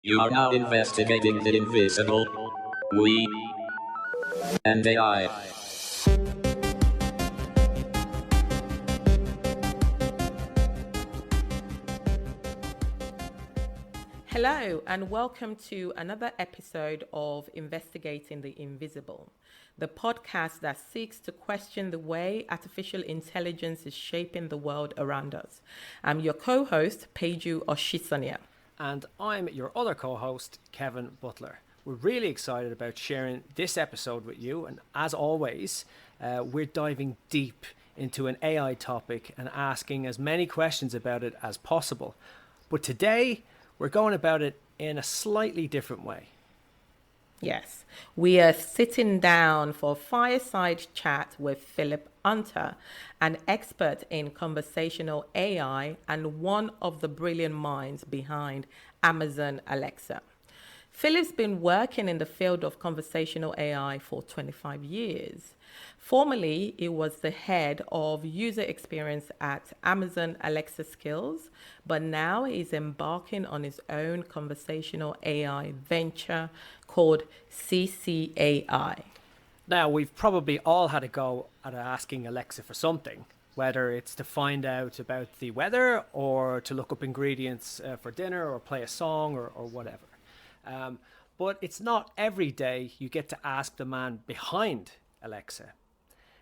You are now investigating the invisible. We and AI. Hello, and welcome to another episode of Investigating the Invisible, the podcast that seeks to question the way artificial intelligence is shaping the world around us. I'm your co-host, Peju Oshisanya. And I'm your other co-host, Kevin Butler. We're really excited about sharing this episode with you, and as always, we're diving deep into an AI topic and asking as many questions about it as possible. But today, we're going about it in a slightly different way. Yes, we are sitting down for a fireside chat with Phillip, an expert in conversational AI and one of the brilliant minds behind Amazon Alexa. Philip's been working in the field of conversational AI for 25 years. Formerly, he was the head of user experience at Amazon Alexa Skills, but now he's embarking on his own conversational AI venture called CCAI. Now, we've probably all had a go at asking Alexa for something, whether it's to find out about the weather or to look up ingredients for dinner or play a song or whatever. But it's not every day you get to ask the man behind Alexa.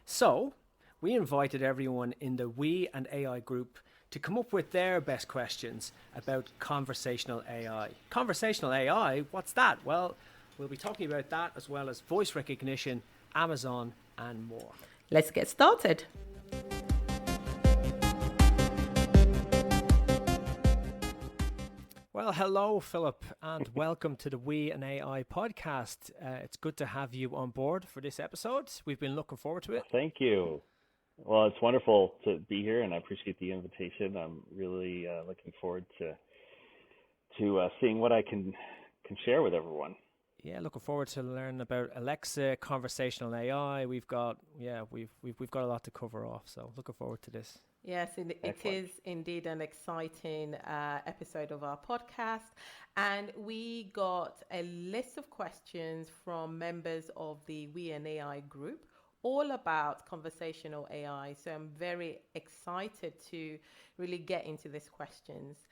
So we invited everyone in the We and AI group to come up with their best questions about conversational AI. Conversational AI, what's that? Well, we'll be talking about that as well as voice recognition, Amazon, and more. Let's get started. Well, hello, Philip, and welcome to the We and AI podcast. It's good to have you on board for this episode. We've been looking forward to it. Thank you. Well, it's wonderful to be here, and I appreciate the invitation. I'm really looking forward to seeing what I can share with everyone. Yeah, looking forward to learning about Alexa, conversational AI. We've got a lot to cover off, so looking forward to this. Yes, it is indeed an exciting episode of our podcast. And we got a list of questions from members of the We and AI group, all about conversational AI. So I'm very excited to really get into these questions.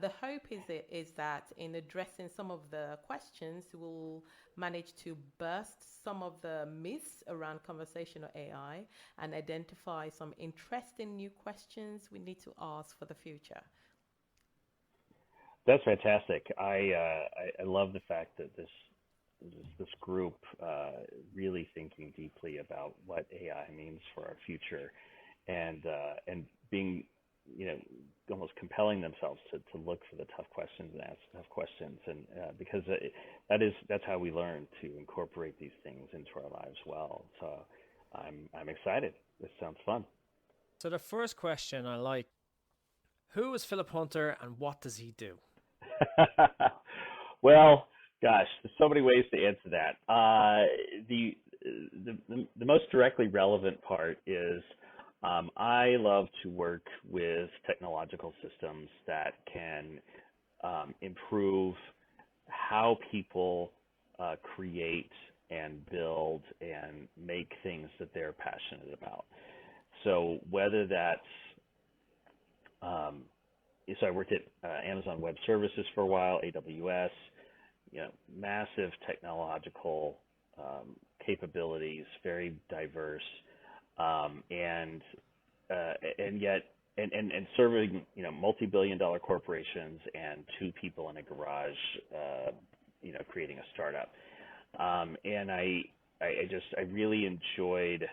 The hope is that in addressing some of the questions, we'll manage to burst some of the myths around conversational AI and identify some interesting new questions we need to ask for the future. That's fantastic. I love the fact that this group really thinking deeply about what AI means for our future, and being, almost compelling themselves to look for the tough questions and ask tough questions, and because that's how we learn to incorporate these things into our lives well. So I'm excited. This sounds fun. So the first question I like: who is Phillip Hunter and what does he do? Well, gosh, there's so many ways to answer that. The most directly relevant part is I love to work with technological systems that can improve how people create and build and make things that they're passionate about. So whether that's so I worked at Amazon Web Services for a while, AWS, massive technological capabilities, very diverse, and yet serving multi-billion-dollar corporations and two people in a garage, creating a startup, and I really enjoyed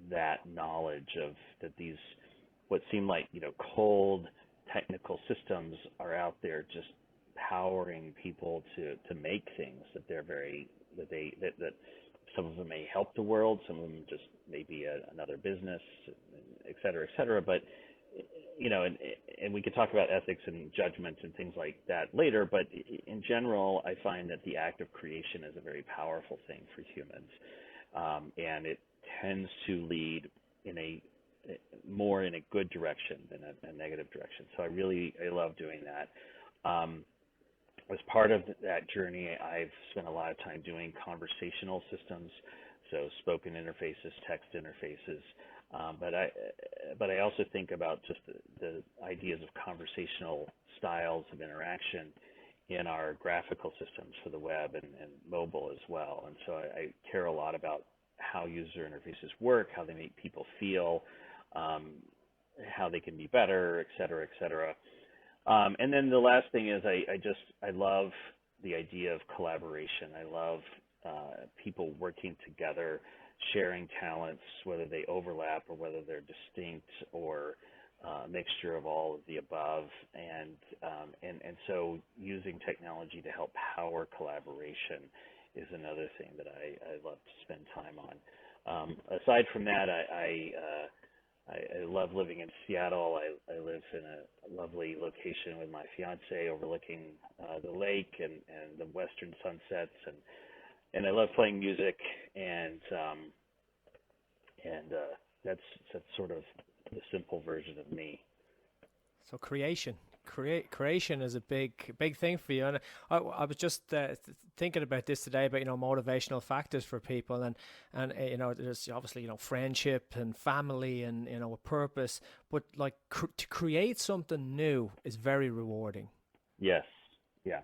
that knowledge of that these what seemed like cold technical systems are out there just powering people to make things that that some of them may help the world, some of them just may be another business, et cetera, but and we could talk about ethics and judgment and things like that later, but in general I find that the act of creation is a very powerful thing for humans, and it tends to lead more in a good direction than a negative direction. So I love doing that. as part of that journey, I've spent a lot of time doing conversational systems, so spoken interfaces, text interfaces. But I also think about just the ideas of conversational styles of interaction in our graphical systems for the web and mobile as well. And so I care a lot about how user interfaces work, how they make people feel, how they can be better, et cetera, et cetera. And then the last thing is I love the idea of collaboration. I love people working together, sharing talents, whether they overlap or whether they're distinct or a mixture of all of the above. And so using technology to help power collaboration is another thing that I love to spend time on. Aside from that, I love living in Seattle. I live in a lovely location with my fiance overlooking the lake and the western sunsets, and I love playing music, and that's sort of the simple version of me. So creation is a big thing for you. And I was just thinking about this today about motivational factors for people, and there's obviously friendship and family and a purpose, but like to create something new is very rewarding. Yes, yeah,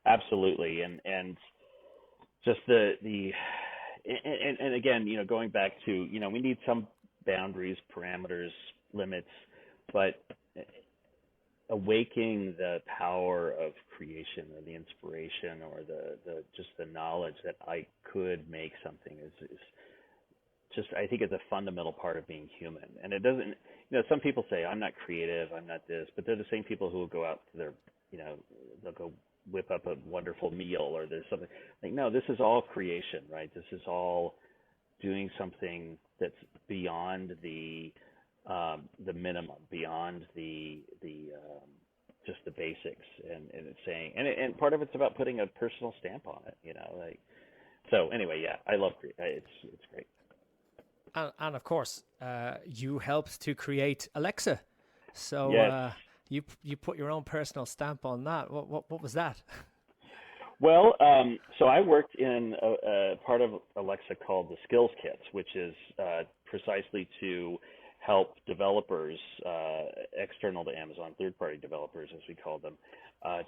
absolutely, and just the and again, going back to we need some boundaries, parameters, limits, but awakening the power of creation or the inspiration or the just the knowledge that I could make something is just, I think it's a fundamental part of being human. And it doesn't, some people say I'm not creative, I'm not this, but they're the same people who will go out to their, they'll go whip up a wonderful meal or there's something like, no, this is all creation, right? This is all doing something that's beyond the minimum, beyond the just the basics, and it's saying, and part of it's about putting a personal stamp on it, like. So anyway, yeah, I love it's great. And of course, you helped to create Alexa, so yes. You put your own personal stamp on that. What was that? Well, so I worked in a part of Alexa called the Skills Kits, which is precisely to help developers, external to Amazon, third-party developers, as we call them,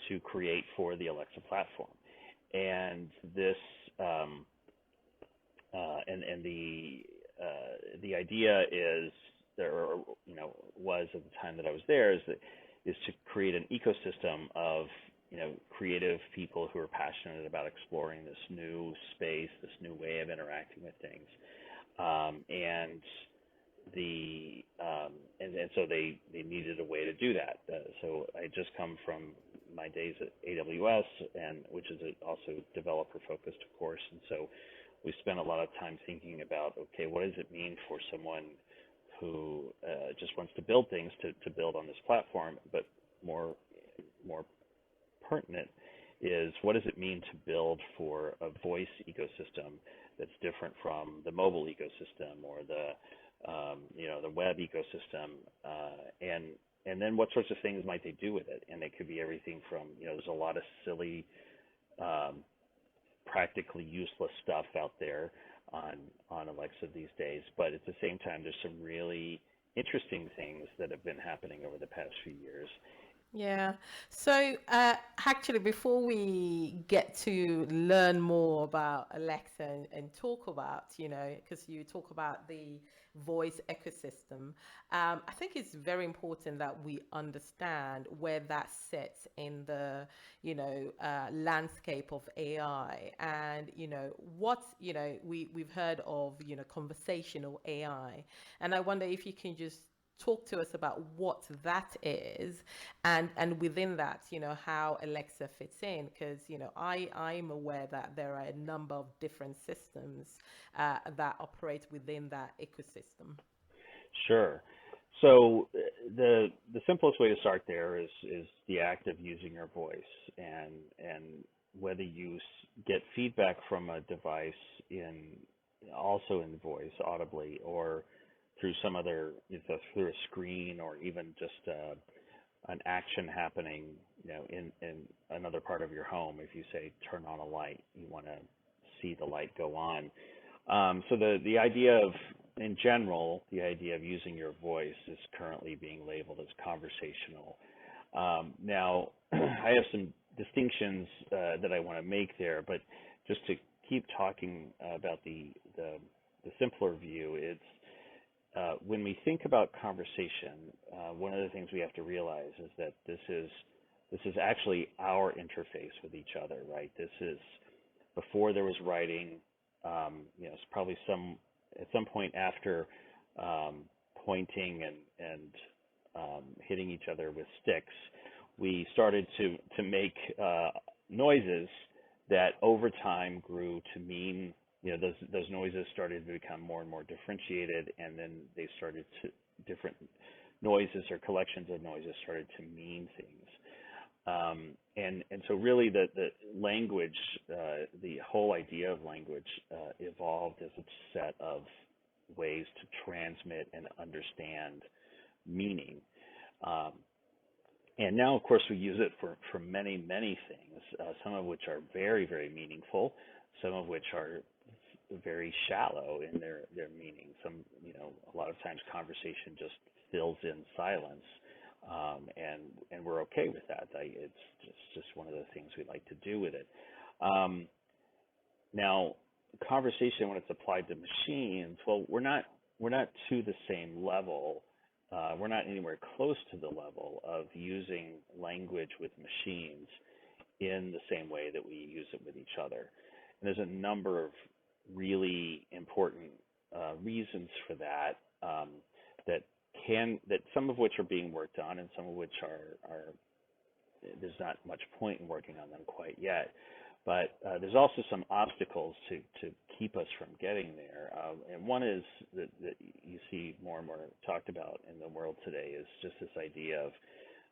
to create for the Alexa platform. And this, and the idea is, was at the time that I was there, is to create an ecosystem of creative people who are passionate about exploring this new space, this new way of interacting with things, and so they needed a way to do that. So I just come from my days at AWS, which is also developer focused, of course, and so we spent a lot of time thinking about, okay, what does it mean for someone who just wants to build things to build on this platform, but more pertinent is, what does it mean to build for a voice ecosystem that's different from the mobile ecosystem or the web ecosystem, and then what sorts of things might they do with it? And it could be everything from, there's a lot of silly, practically useless stuff out there on Alexa these days, but at the same time, there's some really interesting things that have been happening over the past few years. Yeah. So actually, before we get to learn more about Alexa and talk about, because you talk about the voice ecosystem, I think it's very important that we understand where that sits in the, landscape of AI. And, we've heard of, conversational AI. And I wonder if you can just talk to us about what that is, and within that, how Alexa fits in, because I'm aware that there are a number of different systems that operate within that ecosystem. Sure. So the simplest way to start there is the act of using your voice, and whether you get feedback from a device also in voice audibly, or through some other, through a screen, or even just an action happening, in another part of your home. If you say turn on a light, you want to see the light go on. So the idea of, in general, the idea of using your voice is currently being labeled as conversational. Now, I have some distinctions that I want to make there, but just to keep talking about the simpler view, it's when we think about conversation, one of the things we have to realize is that this is actually our interface with each other, right? This is before there was writing. It's probably at some point after pointing and hitting each other with sticks, we started to make noises that over time grew to mean, those noises started to become more and more differentiated, and then they started to, different noises or collections of noises started to mean things. And so really the language, the whole idea of language evolved as a set of ways to transmit and understand meaning. And now, of course, we use it for many, many things, some of which are very, very meaningful, some of which are very shallow in their meaning. A lot of times conversation just fills in silence. And we're okay with that. It's just one of the things we like to do with it. Now, conversation, when it's applied to machines, well, we're not to the same level. We're not anywhere close to the level of using language with machines in the same way that we use it with each other. And there's a number of really important reasons for that. That some of which are being worked on, and some of which are there's not much point in working on them quite yet. But there's also some obstacles to keep us from getting there. And one is that you see more and more talked about in the world today is just this idea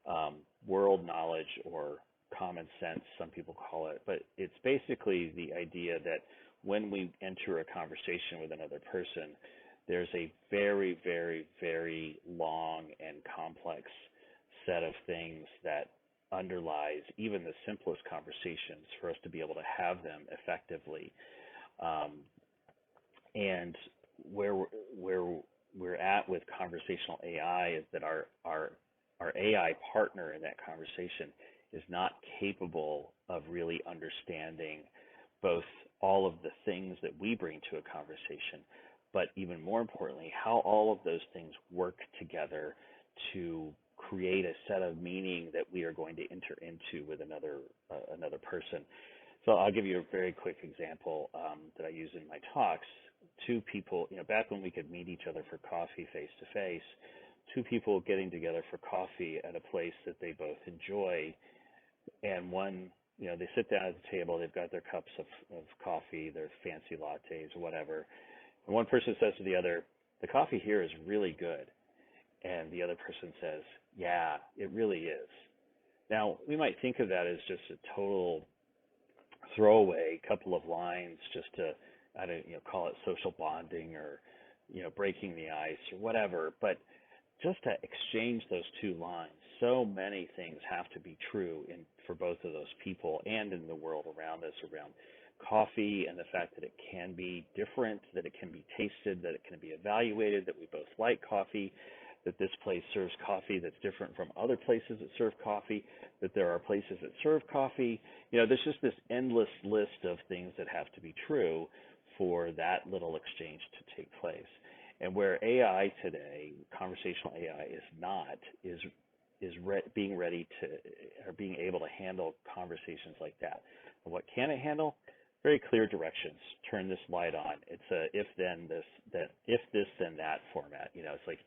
of world knowledge, or common sense, some people call it. But it's basically the idea that when we enter a conversation with another person, there's a very, very, very long and complex set of things that underlies even the simplest conversations for us to be able to have them effectively. And where we're at with conversational AI is that our AI partner in that conversation is not capable of really understanding both all of the things that we bring to a conversation, but even more importantly, how all of those things work together to create a set of meaning that we are going to enter into with another person. So I'll give you a very quick example that I use in my talks. Two people, back when we could meet each other for coffee face to face, two people getting together for coffee at a place that they both enjoy, and one, they sit down at the table, they've got their cups of coffee, their fancy lattes or whatever, and one person says to the other, "The coffee here is really good." And the other person says, "Yeah, it really is." Now, we might think of that as just a total throwaway couple of lines just to, call it social bonding or, breaking the ice or whatever. But just to exchange those two lines, so many things have to be true for both of those people and in the world around us, around coffee, and the fact that it can be different, that it can be tasted, that it can be evaluated, that we both like coffee, that this place serves coffee that's different from other places that serve coffee, that there are places that serve coffee. There's just this endless list of things that have to be true for that little exchange to take place. And where AI today, conversational AI, is being ready to, or being able to handle conversations like that. And what can it handle? Very clear directions. Turn this light on. It's a if then this, then that format. It's like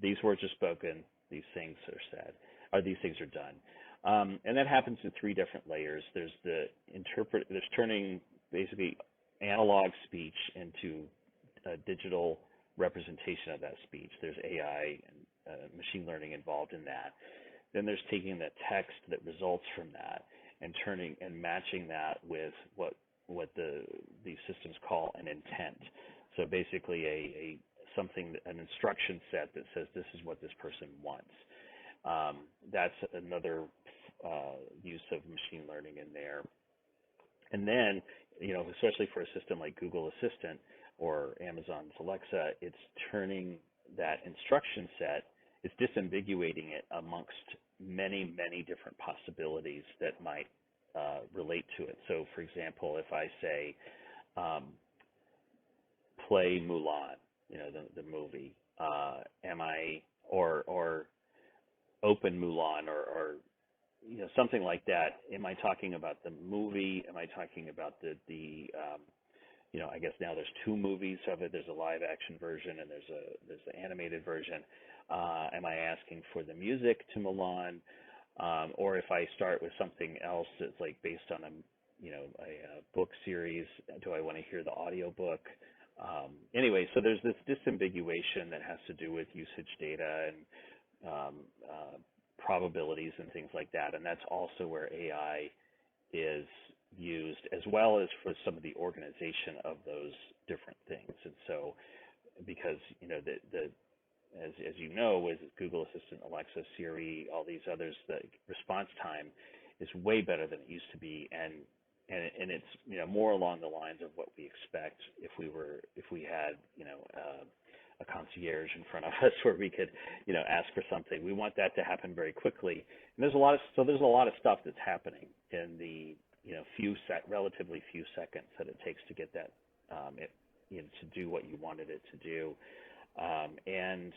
these words are spoken, these things are said, or these things are done. And that happens in three different layers. There's there's turning basically analog speech into a digital representation of that speech. There's AI and machine learning involved in that. Then there's taking the text that results from that and turning and matching that with what these systems call an intent. So basically an instruction set that says this is what this person wants. That's another use of machine learning in there. And then, especially for a system like Google Assistant or Amazon's Alexa, it's turning that instruction set, it's disambiguating it amongst many, many different possibilities that might relate to it. So, for example, if I say, play Mulan, the movie, or open Mulan, or something like that. Am I talking about the movie? Am I talking about the I guess now there's two movies of it. There's a live action version and there's the animated version. Am I asking for the music to Mulan? Or if I start with something else that's like based on a book series, do I want to hear the audio book? Anyway, so there's this disambiguation that has to do with usage data and probabilities and things like that, and that's also where AI is used, as well as for some of the organization of those different things. And so, because as you know, with Google Assistant, Alexa, Siri, all these others, the response time is way better than it used to be, and it's more along the lines of what we expect if we had a concierge in front of us where we could ask for something. We want that to happen very quickly, and there's a lot of stuff that's happening in the relatively few seconds that it takes to get that to do what you wanted it to do, and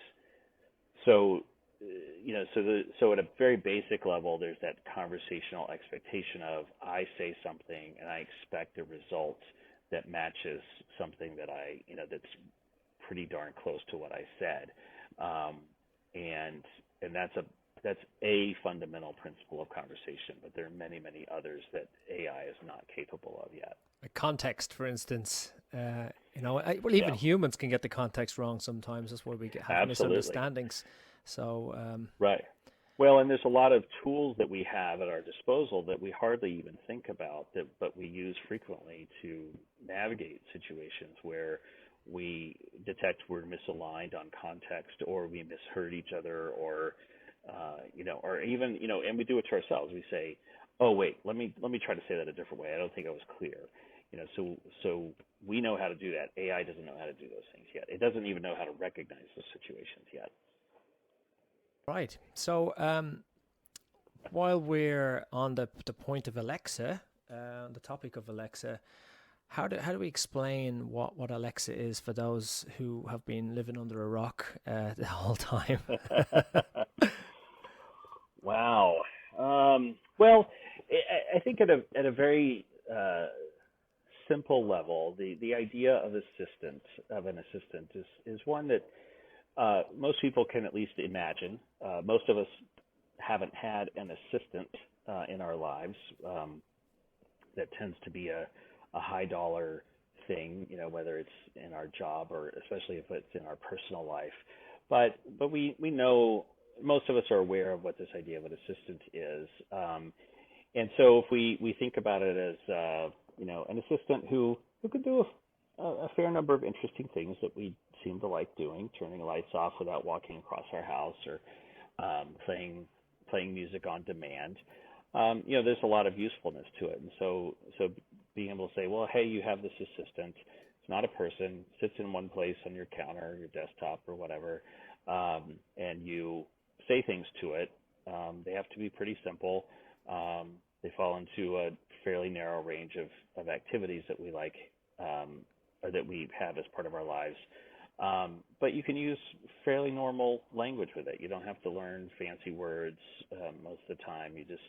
so. So at a very basic level, there's that conversational expectation of I say something and I expect a result that matches something that that's pretty darn close to what I said, and that's a fundamental principle of conversation. But there are many, many others that AI is not capable of yet. Context, for instance, even humans can get the context wrong sometimes. That's where we have misunderstandings. So right. Well, and there's a lot of tools that we have at our disposal that we hardly even think about, but we use frequently to navigate situations where we detect we're misaligned on context, or we misheard each other, or even and we do it to ourselves. We say, "Oh, wait, let me try to say that a different way. I don't think I was clear." So we know how to do that. AI doesn't know how to do those things yet. It doesn't even know how to recognize those situations yet. Right. So while we're on the point of Alexa, the topic of Alexa, how do we explain what Alexa is for those who have been living under a rock the whole time? Wow. Well, I think at a very simple level, the idea of an assistant is one that most people can at least imagine. Most of us haven't had an assistant in our lives. That tends to be a high dollar thing, whether it's in our job or especially if it's in our personal life. But we know, most of us are aware of what this idea of an assistant is. And so if we think about it as an assistant who could do a fair number of interesting things that we seem to like doing, turning lights off without walking across our house, or playing music on demand. There's a lot of usefulness to it. And so being able to say, well, hey, you have this assistant. It's not a person, sits in one place on your counter, your desktop, or whatever, and you say things to it. They have to be pretty simple. They fall into a fairly narrow range of activities that we like, or that we have as part of our lives. But you can use fairly normal language with it. You don't have to learn fancy words most of the time. You just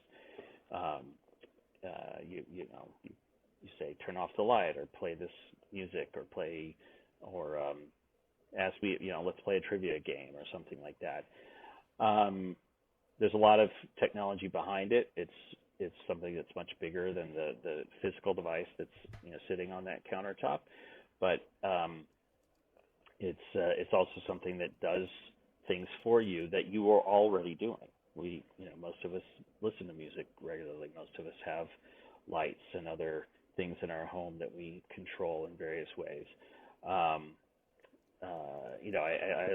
you say turn off the light, or play this music, or ask me, let's play a trivia game or something like that. There's a lot of technology behind it. It's something that's much bigger than the physical device that's sitting on that countertop, but it's also something that does things for you that you are already doing. Most of us listen to music regularly. Most of us have lights and other things in our home that we control in various ways. I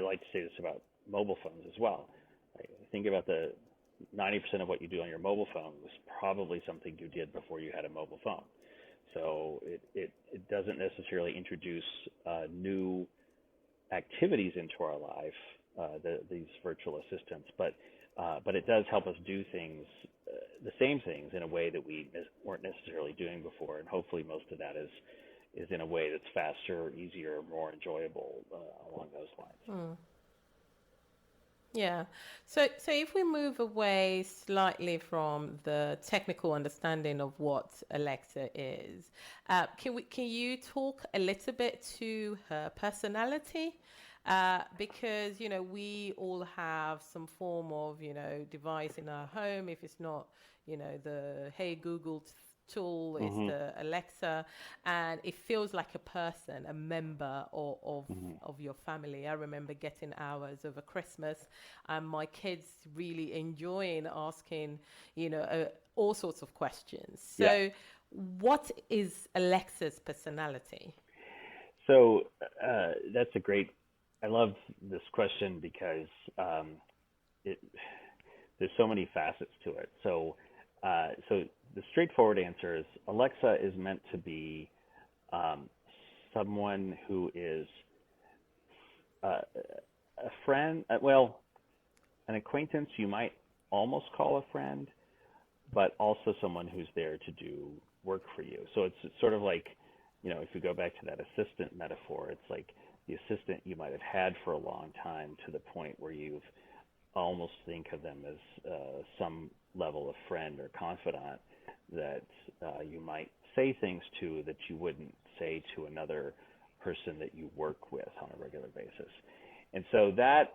like to say this about mobile phones as well. think about the 90% of what you do on your mobile phone was probably something you did before you had a mobile phone. So it doesn't necessarily introduce new activities into our life, these virtual assistants, but it does help us do things, the same things, in a way that we weren't necessarily doing before, and hopefully most of that is in a way that's faster, easier, more enjoyable along those lines. Yeah. So if we move away slightly from the technical understanding of what Alexa is, can you talk a little bit to her personality? Because, we all have some form of, device in our home. If it's not, the Hey Google tool, it's the Alexa, and it feels like a person, a member of your family. I remember getting ours over Christmas, and my kids really enjoying asking, all sorts of questions. So, Yeah. what is Alexa's personality? So that's a great. I love this question because there's so many facets to it. So the straightforward answer is Alexa is meant to be someone who is a friend. Well, an acquaintance you might almost call a friend, but also someone who's there to do work for you. So it's sort of like, if you go back to that assistant metaphor, it's like the assistant you might have had for a long time, to the point where you've almost think of them as some level of friend or confidant that you might say things to that you wouldn't say to another person that you work with on a regular basis. And so that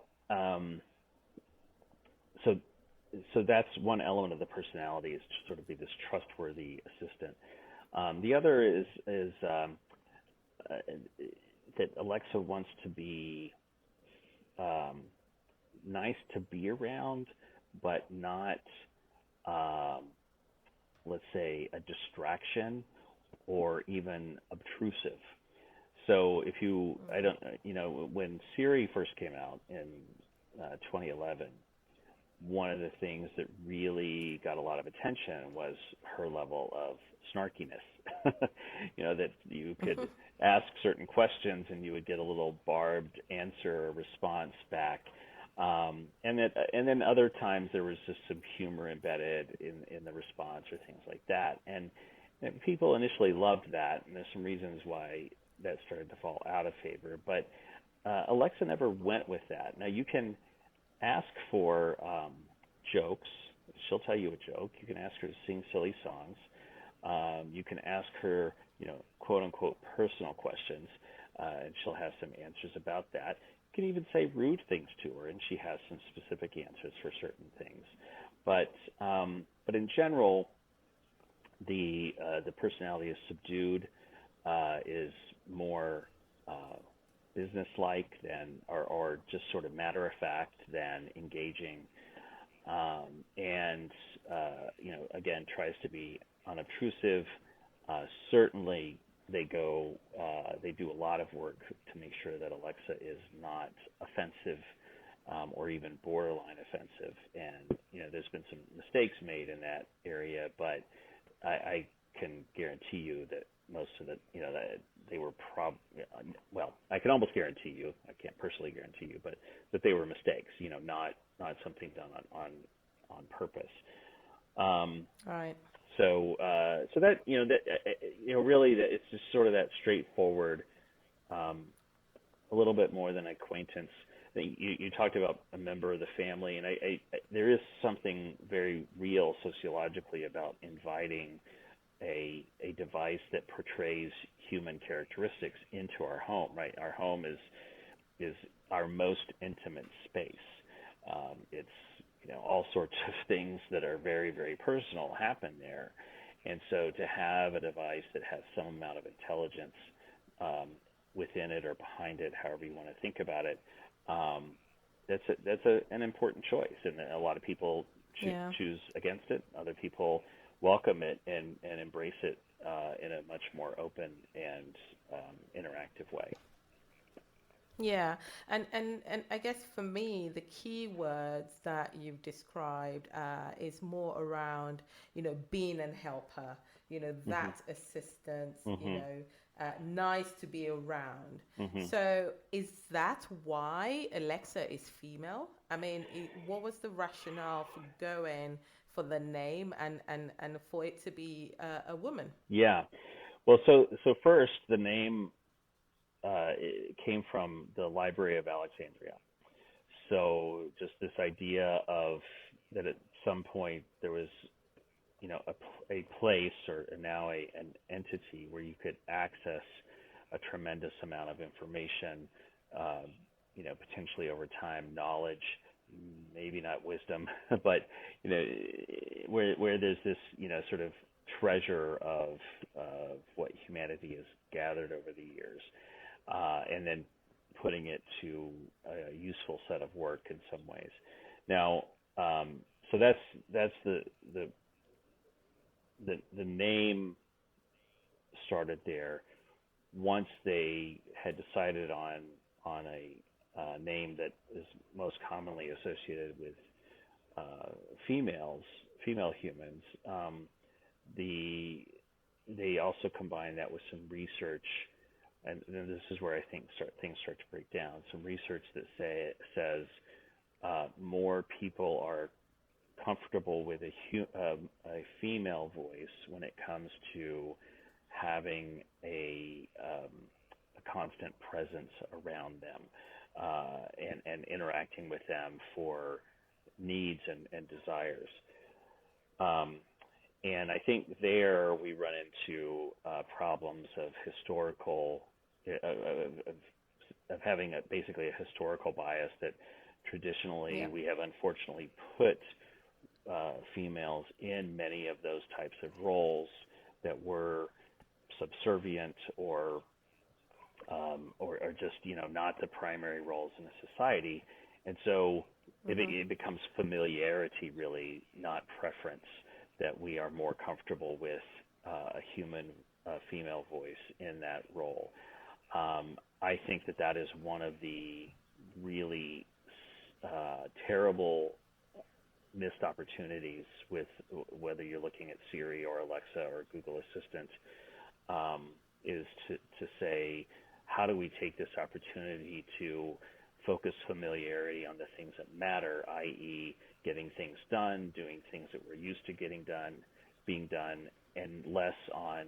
so that's one element of the personality, is to sort of be this trustworthy assistant. The other is that Alexa wants to be nice to be around, but not, let's say, a distraction or even obtrusive. So if when Siri first came out in 2011, one of the things that really got a lot of attention was her level of snarkiness. That you could ask certain questions and you would get a little barbed answer or response back. And then other times there was just some humor embedded in the response or things like that. And people initially loved that, and there's some reasons why that started to fall out of favor. But Alexa never went with that. Now you can ask for jokes. She'll tell you a joke. You can ask her to sing silly songs. You can ask her, quote unquote, personal questions, and she'll have some answers about that. You can even say rude things to her, and she has some specific answers for certain things. But in general, the personality is subdued, is more businesslike than, or just sort of matter of fact than engaging, and again, tries to be unobtrusive. Certainly, they do a lot of work to make sure that Alexa is not offensive, or even borderline offensive. And there's been some mistakes made in that area, but I can guarantee you that most of the, that they were I can almost guarantee you, I can't personally guarantee you, but that they were mistakes, not something done on purpose. Right. So that, really that it's just sort of that straightforward, a little bit more than acquaintance. You talked about a member of the family, and I there is something very real sociologically about inviting a device that portrays human characteristics into our home, right? Our home is our most intimate space. It's all sorts of things that are very, very personal happen there. And so to have a device that has some amount of intelligence within it or behind it, however you want to think about it, that's an important choice. And a lot of people choose against it. Other people welcome it and embrace it in a much more open and interactive way. Yeah, and I guess for me, the key words that you've described is more around, being an helper, Hmm. that assistance, Hmm. nice to be around. Hmm. So is that why Alexa is female? I mean, what was the rationale for going for the name and for it to be a woman? Yeah. Well, so first, the name it came from the Library of Alexandria. So just this idea of that at some point there was, a place or now an entity where you could access a tremendous amount of information, uh, potentially over time, knowledge, maybe not wisdom, but where there's this, sort of treasure of what humanity has gathered over the years, and then putting it to a useful set of work in some ways. Now, so that's the name started there. Once they had decided on a name that is most commonly associated with uh, females, female humans, the they also combined that with some research, and then this is where I think things start to break down. Some research that says more people are comfortable with a female voice when it comes to having a constant presence around them, and interacting with them for needs and desires. Um, and I think there we run into problems of historical, of having basically a historical bias that traditionally Yeah. we have unfortunately put females in many of those types of roles that were subservient or just not the primary roles in a society, and so it becomes familiarity, really, not preference, that we are more comfortable with a human female voice in that role. I think that is one of the really terrible missed opportunities with whether you're looking at Siri or Alexa or Google Assistant, is to say, how do we take this opportunity to focus familiarity on the things that matter, i.e., getting things done, doing things that we're used to being done, and less on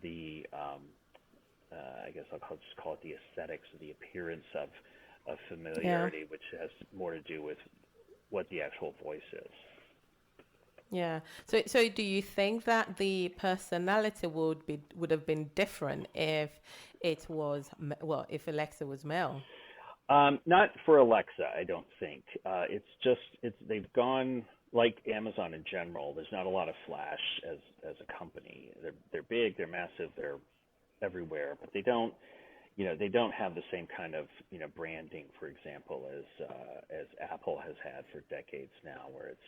the, I guess just call it the aesthetics or the appearance of Yeah. familiarity, which has more to do with what the actual voice is. Yeah. So do you think that the personality would have been different if it was if Alexa was male? Not for Alexa, I don't think. It's they've gone like Amazon in general. There's not a lot of flash as a company. They're big, they're massive, they're everywhere, but they don't have the same kind of branding, for example, as Apple has had for decades now, where it's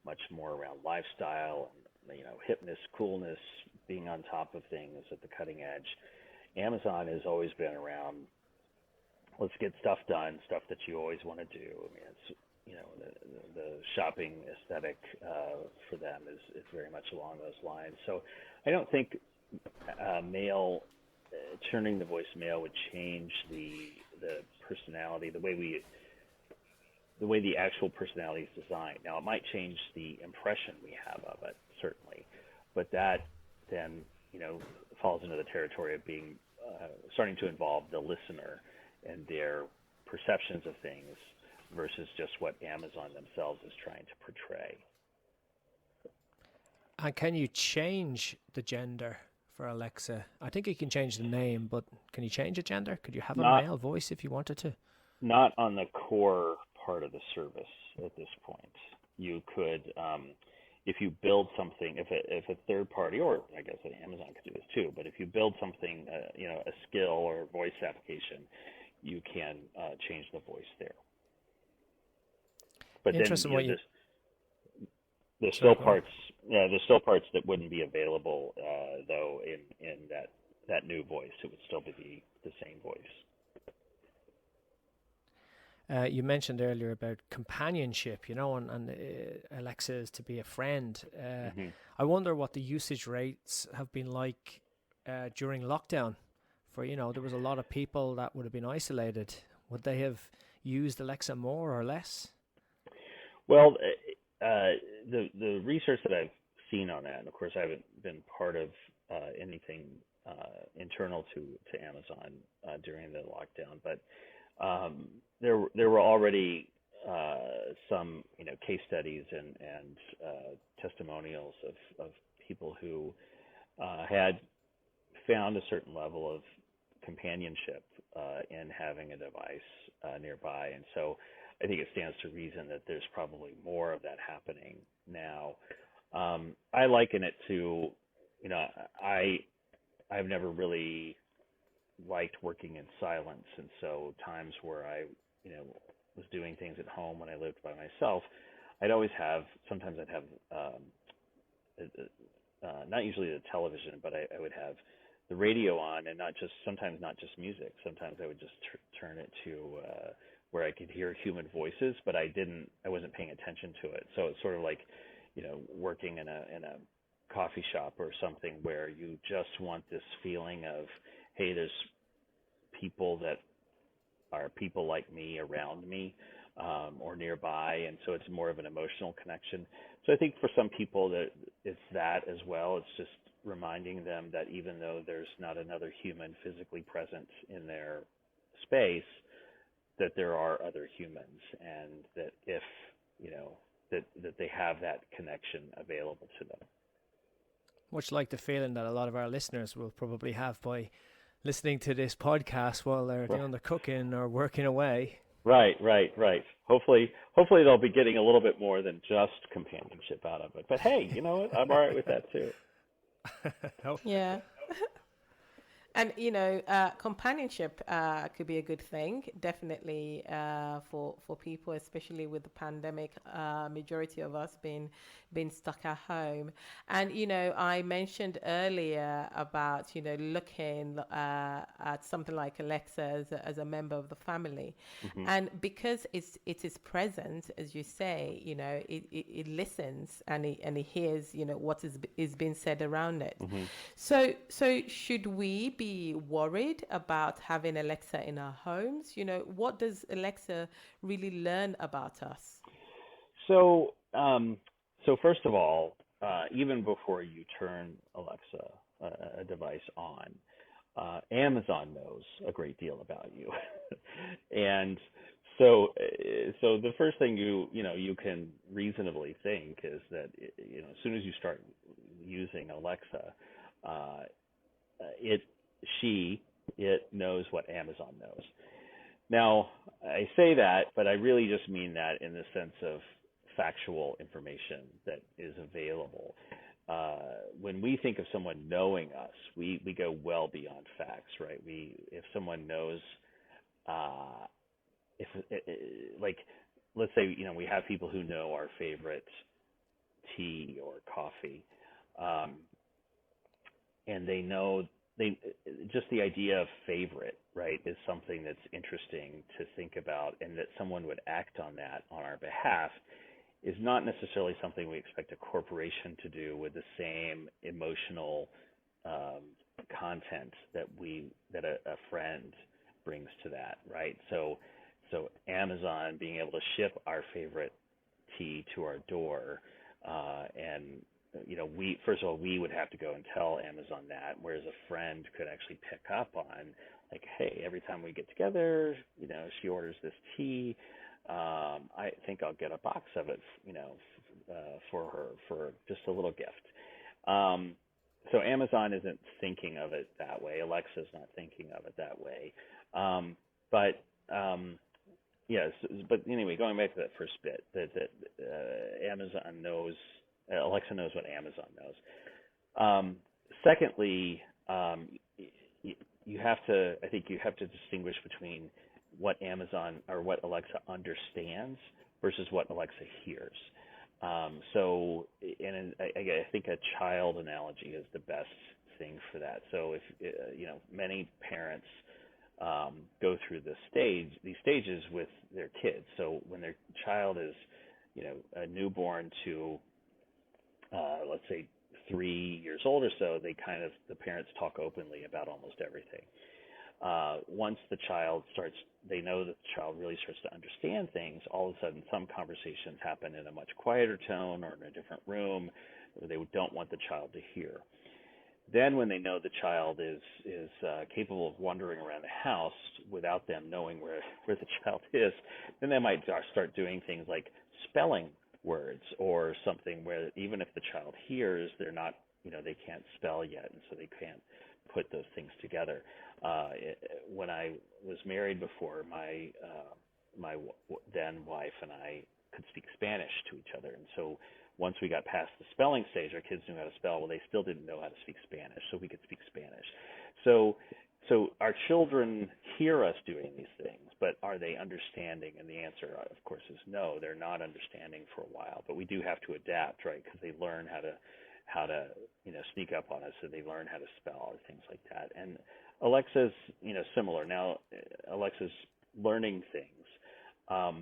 much more around lifestyle and hipness, coolness, being on top of things at the cutting edge. Amazon has always been around, let's get stuff done, stuff that you always want to do. I mean, it's the shopping aesthetic for them is very much along those lines. So I don't think male turning the voicemail would change the personality, the way the actual personality is designed. Now, it might change the impression we have of it, certainly, but that then falls into the territory of being starting to involve the listener and their perceptions of things versus just what Amazon themselves is trying to portray. And can you change the gender for Alexa? I think you can change the name, but can you change the gender? Could you have a Not male voice if you wanted to? not on the core part of the service at this point. You could, if you build something, if a third party, or I guess Amazon could do this too, but if you build something, a skill or voice application, you can change the voice there. But then Interesting what you... there's Sorry, still go on. parts, yeah, there's still parts that wouldn't be available though in that new voice. It would still be the same voice. You mentioned earlier about companionship, and Alexa is to be a friend. I wonder what the usage rates have been like during lockdown. For, there was a lot of people that would have been isolated. Would they have used Alexa more or less? Well, the research that I've seen on that, and of course I haven't been part of anything internal to Amazon during the lockdown, but there were already some case studies and testimonials of people who had found a certain level of companionship in having a device nearby, and so I think it stands to reason that there's probably more of that happening now. I liken it to, I've never really liked working in silence, and so times where I, was doing things at home when I lived by myself, sometimes I'd have, not usually the television, but I would have the radio on, and sometimes not just music. Sometimes I would just turn it to where I could hear human voices, but I wasn't paying attention to it. So it's sort of like, working in a coffee shop or something where you just want this feeling of, hey, there's people that are people like me around me, or nearby, and so it's more of an emotional connection. So I think for some people that it's that as well. It's just reminding them that even though there's not another human physically present in their space, that there are other humans, and that if that they have that connection available to them. Much like the feeling that a lot of our listeners will probably have by listening to this podcast while they're doing the cooking or working away. Right. Hopefully they'll be getting a little bit more than just companionship out of it. But hey, you know what? I'm all right with that too. Yeah. And companionship could be a good thing, definitely, for people, especially with the pandemic. Majority of us being stuck at home, and I mentioned earlier about looking at something like Alexa as a member of the family, and because it is present, as you say, it listens and it hears what is being said around it. So should we be worried about having Alexa in our homes? What does Alexa really learn about us? So first of all, even before you turn Alexa, a device on, Amazon knows a great deal about you, and so the first thing you can reasonably think is that as soon as you start using Alexa, it knows what Amazon knows. Now, I say that, but I really just mean that in the sense of factual information that is available. When we think of someone knowing us, we go well beyond facts, right? If someone knows, let's say, we have people who know our favorite tea or coffee, and they know just the idea of favorite, right, is something that's interesting to think about, and that someone would act on that on our behalf is not necessarily something we expect a corporation to do with the same emotional content that a friend brings to that, right? So Amazon being able to ship our favorite tea to our door, and first of all, we would have to go and tell Amazon that, whereas a friend could actually pick up on, like, hey, every time we get together, she orders this tea. I think I'll get a box of it, for her, for just a little gift. So Amazon isn't thinking of it that way. Alexa's not thinking of it that way. Yes, but anyway, going back to that first bit, that Amazon knows. Alexa knows what Amazon knows. Secondly, you have to distinguish between what Amazon or what Alexa understands versus what Alexa hears. I think a child analogy is the best thing for that. So if many parents go through these stages with their kids. So when their child is, a newborn to, let's say 3 years old or so, the parents talk openly about almost everything. Once they know that the child really starts to understand things, all of a sudden some conversations happen in a much quieter tone or in a different room where they don't want the child to hear. Then when they know the child is capable of wandering around the house without them knowing where the child is, then they might start doing things like spelling words or something where even if the child hears, they're not, they can't spell yet, and so they can't put those things together. When I was married before, my then wife and I could speak Spanish to each other, and so once we got past the spelling stage, our kids knew how to spell. Well, they still didn't know how to speak Spanish, so we could speak Spanish. So our children hear us doing these things, but are they understanding? And the answer, of course, is no. They're not understanding for a while, but we do have to adapt, right? Because they learn how to sneak up on us, so they learn how to spell or things like that. And Alexa's, similar. Now, Alexa's learning things,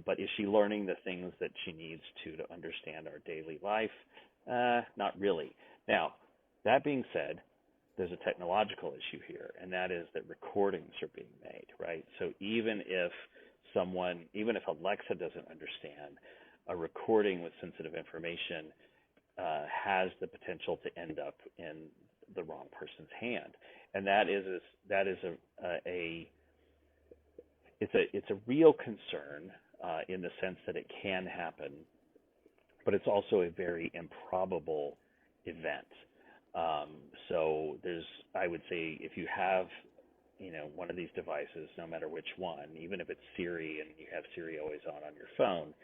but is she learning the things that she needs to understand our daily life? Not really. Now, that being said, there's a technological issue here, and that is that recordings are being made, right? So even if Alexa doesn't understand, a recording with sensitive information has the potential to end up in the wrong person's hand, and it's a real concern in the sense that it can happen, but it's also a very improbable event. So I would say, if you have, one of these devices, no matter which one, even if it's Siri and you have Siri always on your phone,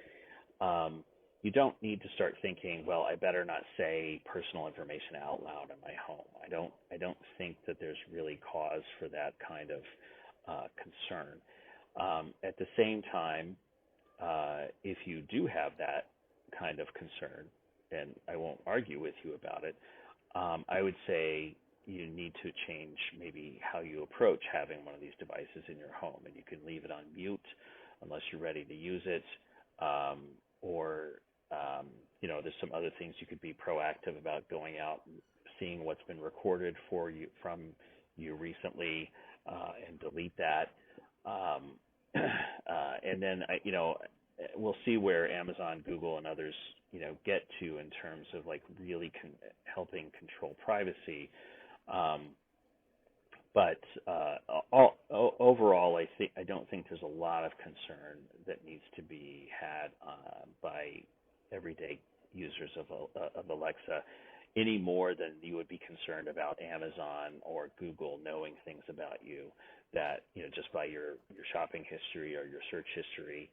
you don't need to start thinking, well, I better not say personal information out loud in my home. I don't think that there's really cause for that kind of concern. At the same time, if you do have that kind of concern, and I won't argue with you about it, I would say you need to change maybe how you approach having one of these devices in your home, and you can leave it on mute unless you're ready to use it, or there's some other things you could be proactive about, going out and seeing what's been recorded from you recently, and delete that. And then we'll see where Amazon, Google, and others get to in terms of like really helping control privacy. But overall, I don't think there's a lot of concern that needs to be had by everyday users of Alexa, any more than you would be concerned about Amazon or Google knowing things about you that, just by your shopping history or your search history.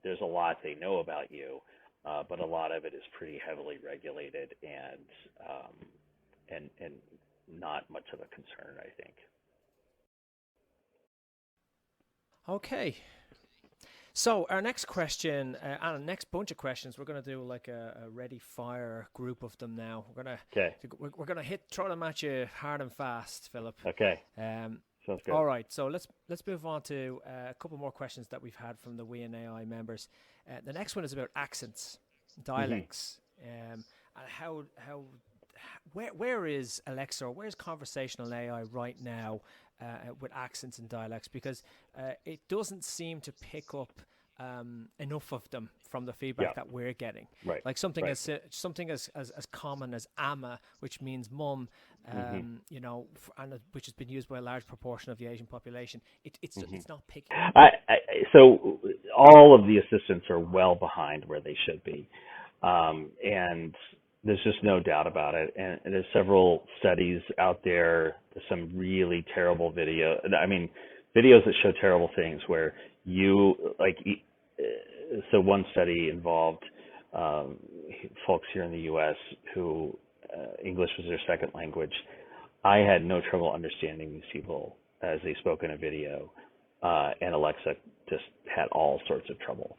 There's a lot they know about you, but a lot of it is pretty heavily regulated and not much of a concern, I think. Okay. So our next question, and our next bunch of questions, we're going to do like a ready fire group of them now. We're going to throw them at you hard and fast, Philip. Okay. Sounds good. All right. So let's move on to a couple more questions that we've had from the We and AI members. The next one is about accents, dialects, and where is Alexa, or where's conversational AI right now with accents and dialects? Because it doesn't seem to pick up enough of them from the feedback that we're getting. Right. Like something as common as ama, which means mum, and which has been used by a large proportion of the Asian population. It's not picking up. So all of the assistants are well behind where they should be, and there's just no doubt about it. And there's several studies out there. There's some really terrible videos that show terrible things where so one study involved folks here in the U.S. who English was their second language. I had no trouble understanding these people as they spoke in a video, and Alexa just had all sorts of trouble.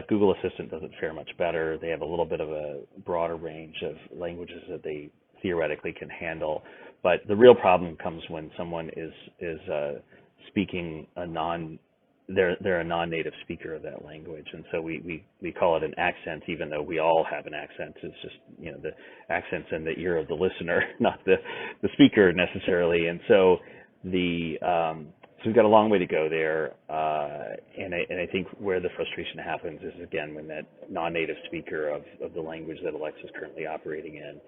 Google Assistant doesn't fare much better. They have a little bit of a broader range of languages that they theoretically can handle, but the real problem comes when someone is speaking they're a non-native speaker of that language, and so we call it an accent, even though we all have an accent. It's just, the accent's in the ear of the listener, not the speaker necessarily. And so so we've got a long way to go there, and I think where the frustration happens is, again, when that non-native speaker of the language that Alexa's currently operating in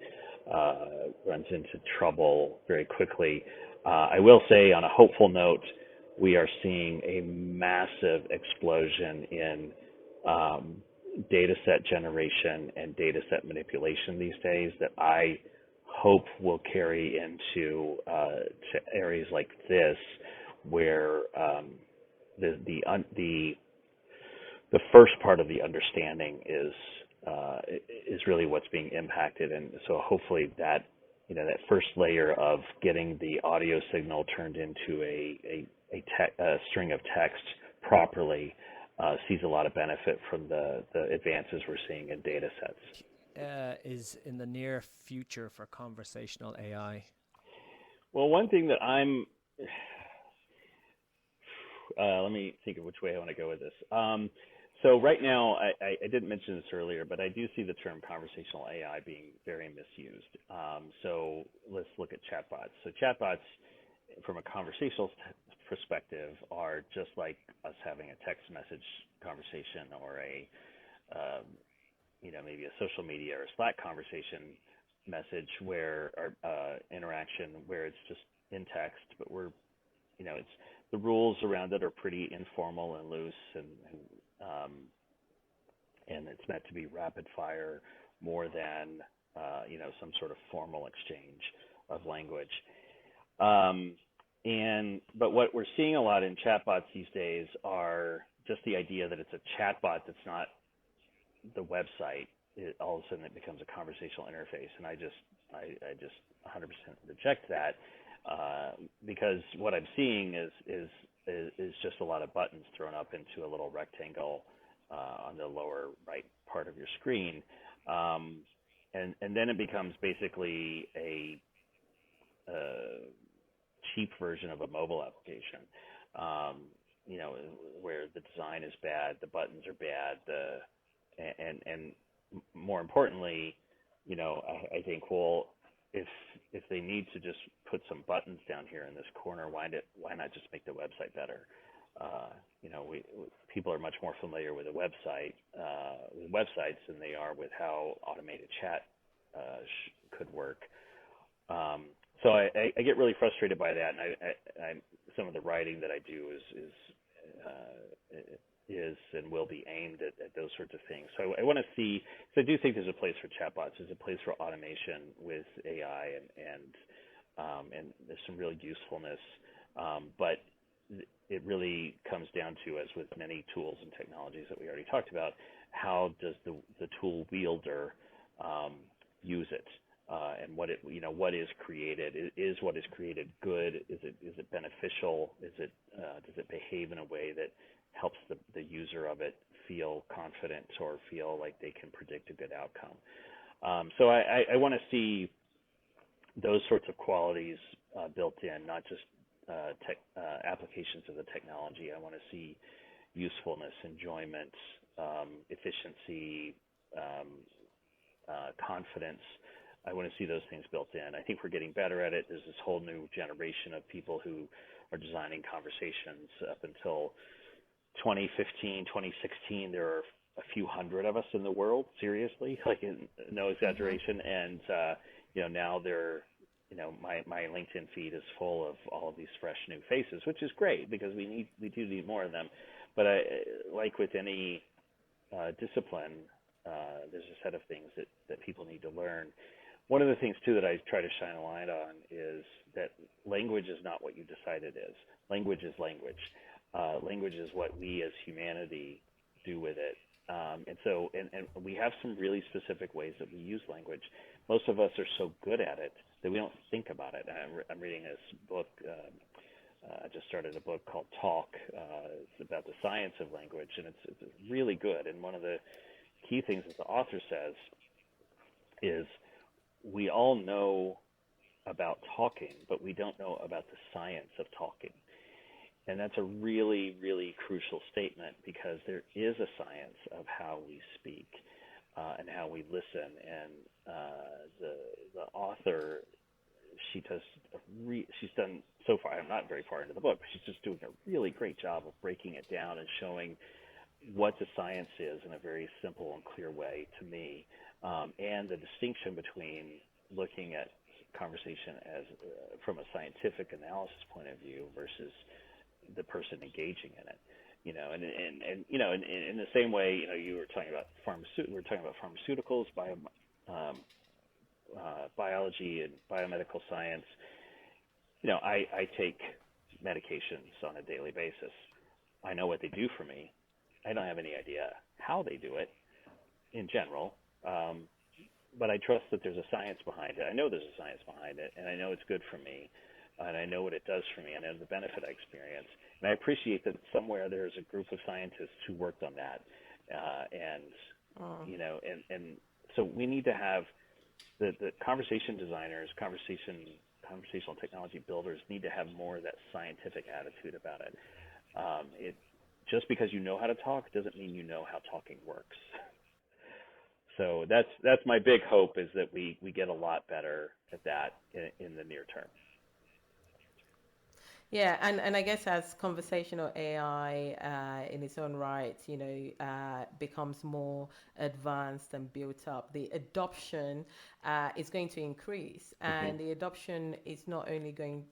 runs into trouble very quickly. I will say, on a hopeful note, we are seeing a massive explosion in data set generation and data set manipulation these days that I hope will carry into to areas like this, where the first part of the understanding is really what's being impacted. And so hopefully that that first layer of getting the audio signal turned into a string of text properly sees a lot of benefit from the advances we're seeing in data sets. Is in the near future for conversational AI? Well, one thing that I'm let me think of which way I want to go with this. So right now, I didn't mention this earlier, but I do see the term conversational AI being very misused. So let's look at chatbots. So chatbots, from a conversational perspective, are just like us having a text message conversation or a maybe a social media or Slack conversation message where our interaction where it's just in text, but it's the rules around it are pretty informal and loose, and it's meant to be rapid fire more than some sort of formal exchange of language. But what we're seeing a lot in chatbots these days are just the idea that it's a chatbot that's not the website. All of a sudden it becomes a conversational interface, and I just 100% reject that, because what I'm seeing is just a lot of buttons thrown up into a little rectangle on the lower right part of your screen, and then it becomes basically a cheap version of a mobile application, where the design is bad, the buttons are bad, and more importantly, I think, well, if they need to just put some buttons down here in this corner, why not just make the website better? People are much more familiar with websites than they are with how automated chat could work. So I get really frustrated by that, and some of the writing that I do is and will be aimed at those sorts of things. So I want to see. So I do think there's a place for chatbots. There's a place for automation with AI, and there's some real usefulness. But it really comes down to, as with many tools and technologies that we already talked about, how does the tool wielder use it, and what is created. Is what is created good? Is it beneficial? Does it behave in a way that helps the user of it feel confident or feel like they can predict a good outcome? So I want to see those sorts of qualities built in, not just applications of the technology. I want to see usefulness, enjoyment, efficiency, confidence. I want to see those things built in. I think we're getting better at it. There's this whole new generation of people who are designing conversations. Up until 2015, 2016, there are a few hundred of us in the world, seriously, no exaggeration. And now my LinkedIn feed is full of all of these fresh new faces, which is great because we do need more of them. But like with any discipline, there's a set of things that people need to learn. One of the things too that I try to shine a light on is that language is not what you decide it is. Language is language. Language is what we as humanity do with it. And we have some really specific ways that we use language. Most of us are so good at it that we don't think about it. I'm reading this book. I just started a book called Talk. It's about the science of language, and it's really good. And one of the key things that the author says is we all know about talking, but we don't know about the science of talking. And that's a really, really crucial statement because there is a science of how we speak and how we listen. And the author, she's done so far. I'm not very far into the book, but she's just doing a really great job of breaking it down and showing what the science is in a very simple and clear way to me, and the distinction between looking at conversation as from a scientific analysis point of view versus the person engaging in it. In the same way, you were talking about pharmaceuticals, biology and biomedical science. I take medications on a daily basis. I know what they do for me. I don't have any idea how they do it in general, but I trust that there's a science behind it. I know there's a science behind it, and I know it's good for me, and I know what it does for me, and I know the benefit I experience. And I appreciate that somewhere there's a group of scientists who worked on that, and so we need to have the conversation designers, conversational technology builders need to have more of that scientific attitude about it. Just because you know how to talk doesn't mean you know how talking works. So that's my big hope, is that we get a lot better at that in the near term. Yeah, and I guess as conversational AI in its own right, becomes more advanced and built up, the adoption is going to increase, and the adoption is not only going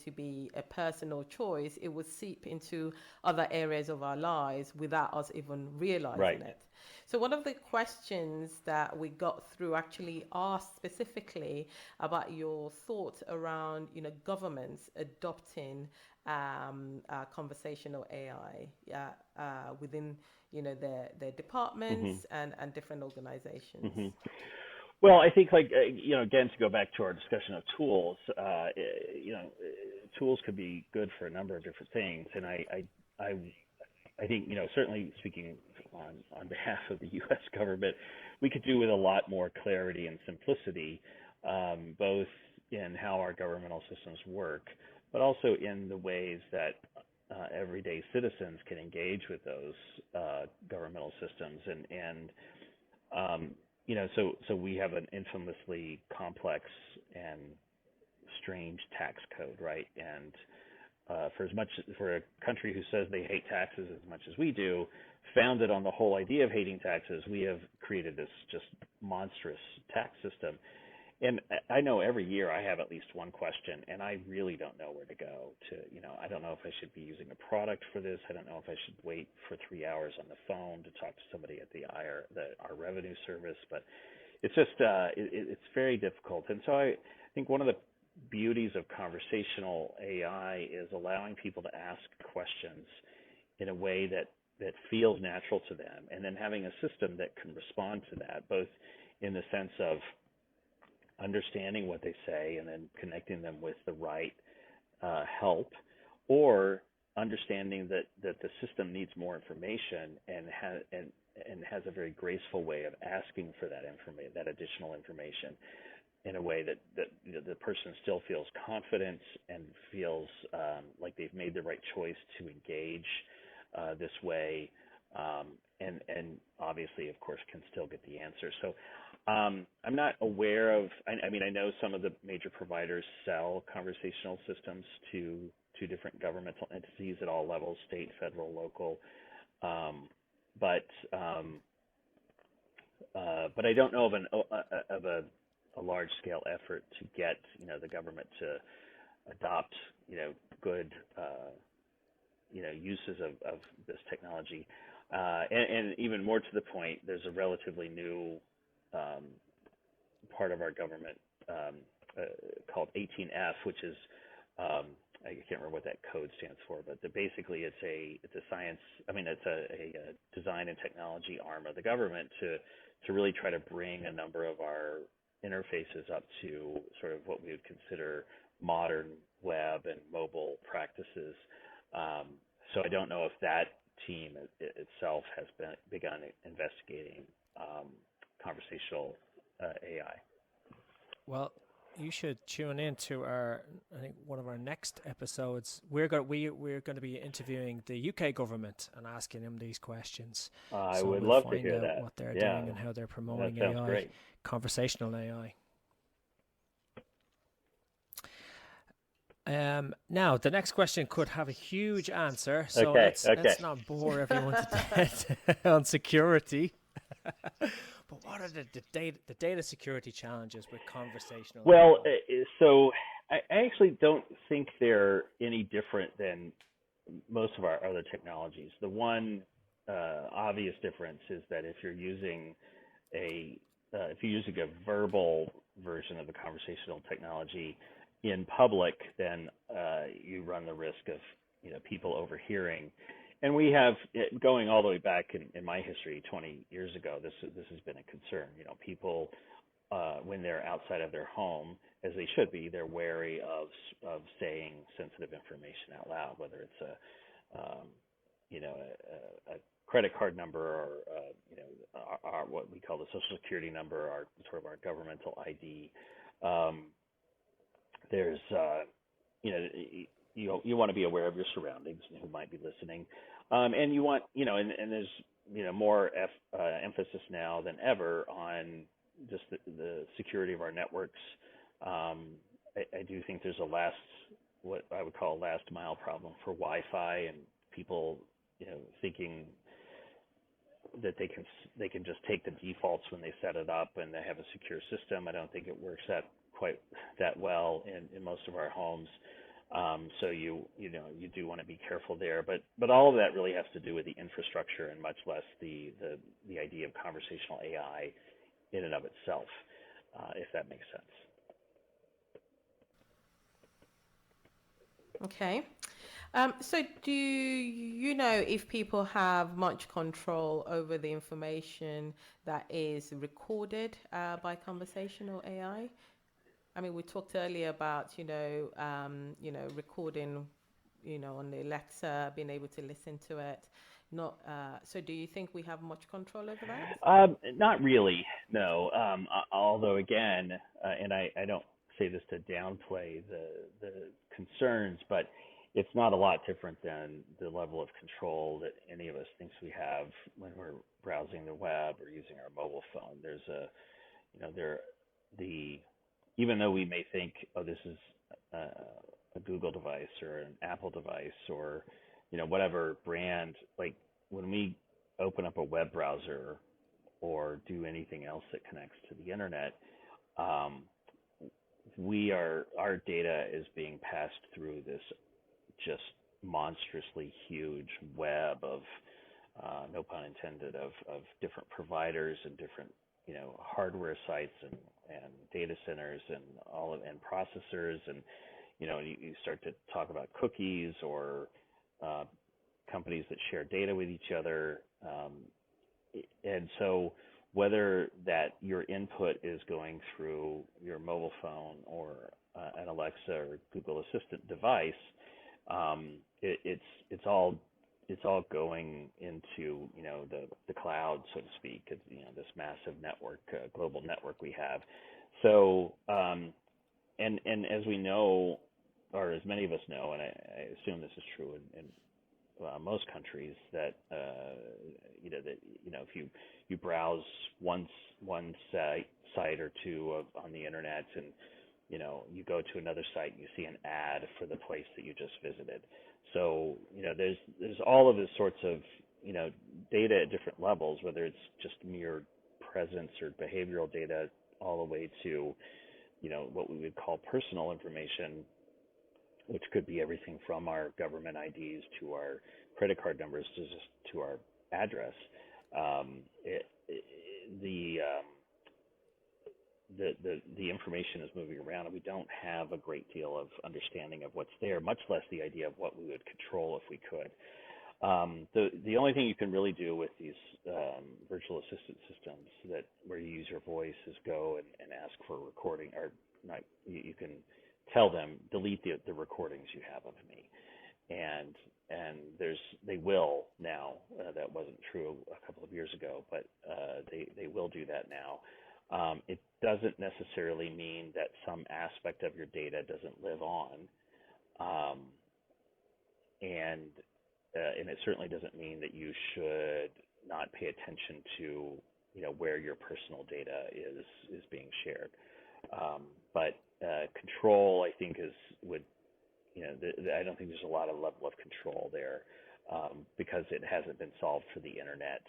to be a personal choice; it will seep into other areas of our lives without us even realizing it. So one of the questions that we got through actually asked specifically about your thoughts around, governments adopting conversational AI within, their departments and different organizations. Well, I think, again, to go back to our discussion of tools, tools could be good for a number of different things, and I think, certainly speaking on behalf of the U.S. government, we could do with a lot more clarity and simplicity, both in how our governmental systems work, but also in the ways that everyday citizens can engage with those governmental systems. So we have an infamously complex and strange tax code, right? And for a country who says they hate taxes as much as we do, founded on the whole idea of hating taxes, we have created this just monstrous tax system. And I know every year I have at least one question, and I really don't know where to go to, I don't know if I should be using a product for this. I don't know if I should wait for 3 hours on the phone to talk to somebody at our revenue service, but it's just, it's very difficult. And so I think one of the beauties of conversational AI is allowing people to ask questions in a way that feels natural to them, and then having a system that can respond to that, both in the sense of understanding what they say and then connecting them with the right help, or understanding that the system needs more information and has a very graceful way of asking for that additional information in a way that the person still feels confident and feels like they've made the right choice to engage this way, and obviously, of course, can still get the answer. So I'm not aware of, I know some of the major providers sell conversational systems to different governmental entities at all levels, state, federal, local, but I don't know of a large-scale effort to get the government to adopt good uses of this technology, and even more to the point, there's a relatively new part of our government called 18F, which is I can't remember what that code stands for, but basically it's a science. It's a design and technology arm of the government to really try to bring a number of our interfaces up to sort of what we would consider modern web and mobile practices. So I don't know if that team itself has begun investigating conversational AI. Well, you should tune in to I think one of our next episodes. We're going to be interviewing the UK government and asking them these questions. I So would we'll love to find hear out that. what they're Yeah, doing and how they're that promoting sounds AI, great. conversational AI. Now, the next question could have a huge answer, so Okay. let's not bore everyone to death on security. But what are the data security challenges with conversational Well, AI? so I actually don't think they're any different than most of our other technologies. The one obvious difference is that if you're using a verbal version of a conversational technology in public, then you run the risk of people overhearing. And we have going all the way back in my history, 20 years ago. This has been a concern. People when they're outside of their home, as they should be, they're wary of saying sensitive information out loud, whether it's a credit card number or our what we call the social security number, our sort of our governmental ID. There's you want to be aware of your surroundings and who might be listening, and you want and there's more emphasis now than ever on just the security of our networks. I do think there's what I would call a last mile problem for Wi-Fi, and people thinking that they can just take the defaults when they set it up and they have a secure system. I don't think it works quite that well in most of our homes. So you do want to be careful there, but all of that really has to do with the infrastructure and much less the idea of conversational AI in and of itself, if that makes sense. Okay. So do you know if people have much control over the information that is recorded by conversational AI? I mean, we talked earlier about, recording, on the Alexa, being able to listen to it. So do you think we have much control over that? Not really, no. Although again, and I don't say this to downplay the concerns, but it's not a lot different than the level of control that any of us thinks we have when we're browsing the web or using our mobile phone. There's even though we may think, oh, this is a Google device or an Apple device or whatever brand, like when we open up a web browser or do anything else that connects to the internet, our data is being passed through this just monstrously huge web of no pun intended of different providers and different hardware sites and data centers and processors, and you start to talk about cookies or companies that share data with each other, and so whether that your input is going through your mobile phone or an Alexa or Google Assistant device, it's all going into the cloud, so to speak. It's, this massive network, global network we have. So and as we know, or as many of us know, and I assume this is true in most countries, that if you browse one site or two on the internet, and you go to another site and you see an ad for the place that you just visited. So there's all of this sorts of data at different levels, whether it's just mere presence or behavioral data, all the way to what we would call personal information, which could be everything from our government IDs to our credit card numbers to our address. The information is moving around, and we don't have a great deal of understanding of what's there, much less the idea of what we would control if we could. The only thing you can really do with these virtual assistant systems where you use your voice is go and ask for a recording, or not. You can tell them, delete the recordings you have of me, and they will now. That wasn't true a couple of years ago, but they will do that now. It doesn't necessarily mean that some aspect of your data doesn't live on, um, and it certainly doesn't mean that you should not pay attention to where your personal data is being shared. But control, I think, I don't think there's a lot of level of control there, because it hasn't been solved for the internet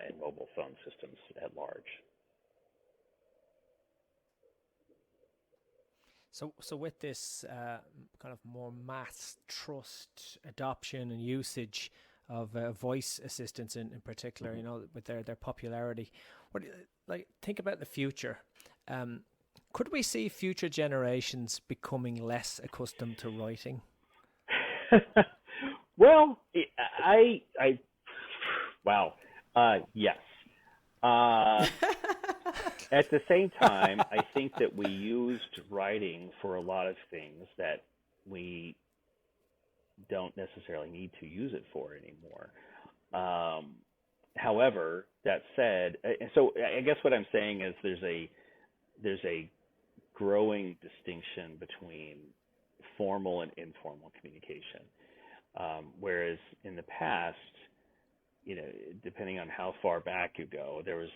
and mobile phone systems at large. So with this kind of more mass trust adoption and usage of voice assistants in particular, with their popularity, think about the future. Could we see future generations becoming less accustomed to writing? Well, yes. At the same time, I think that we used writing for a lot of things that we don't necessarily need to use it for anymore. However, that said, so I guess what I'm saying is there's a growing distinction between formal and informal communication. Whereas in the past, depending on how far back you go, there was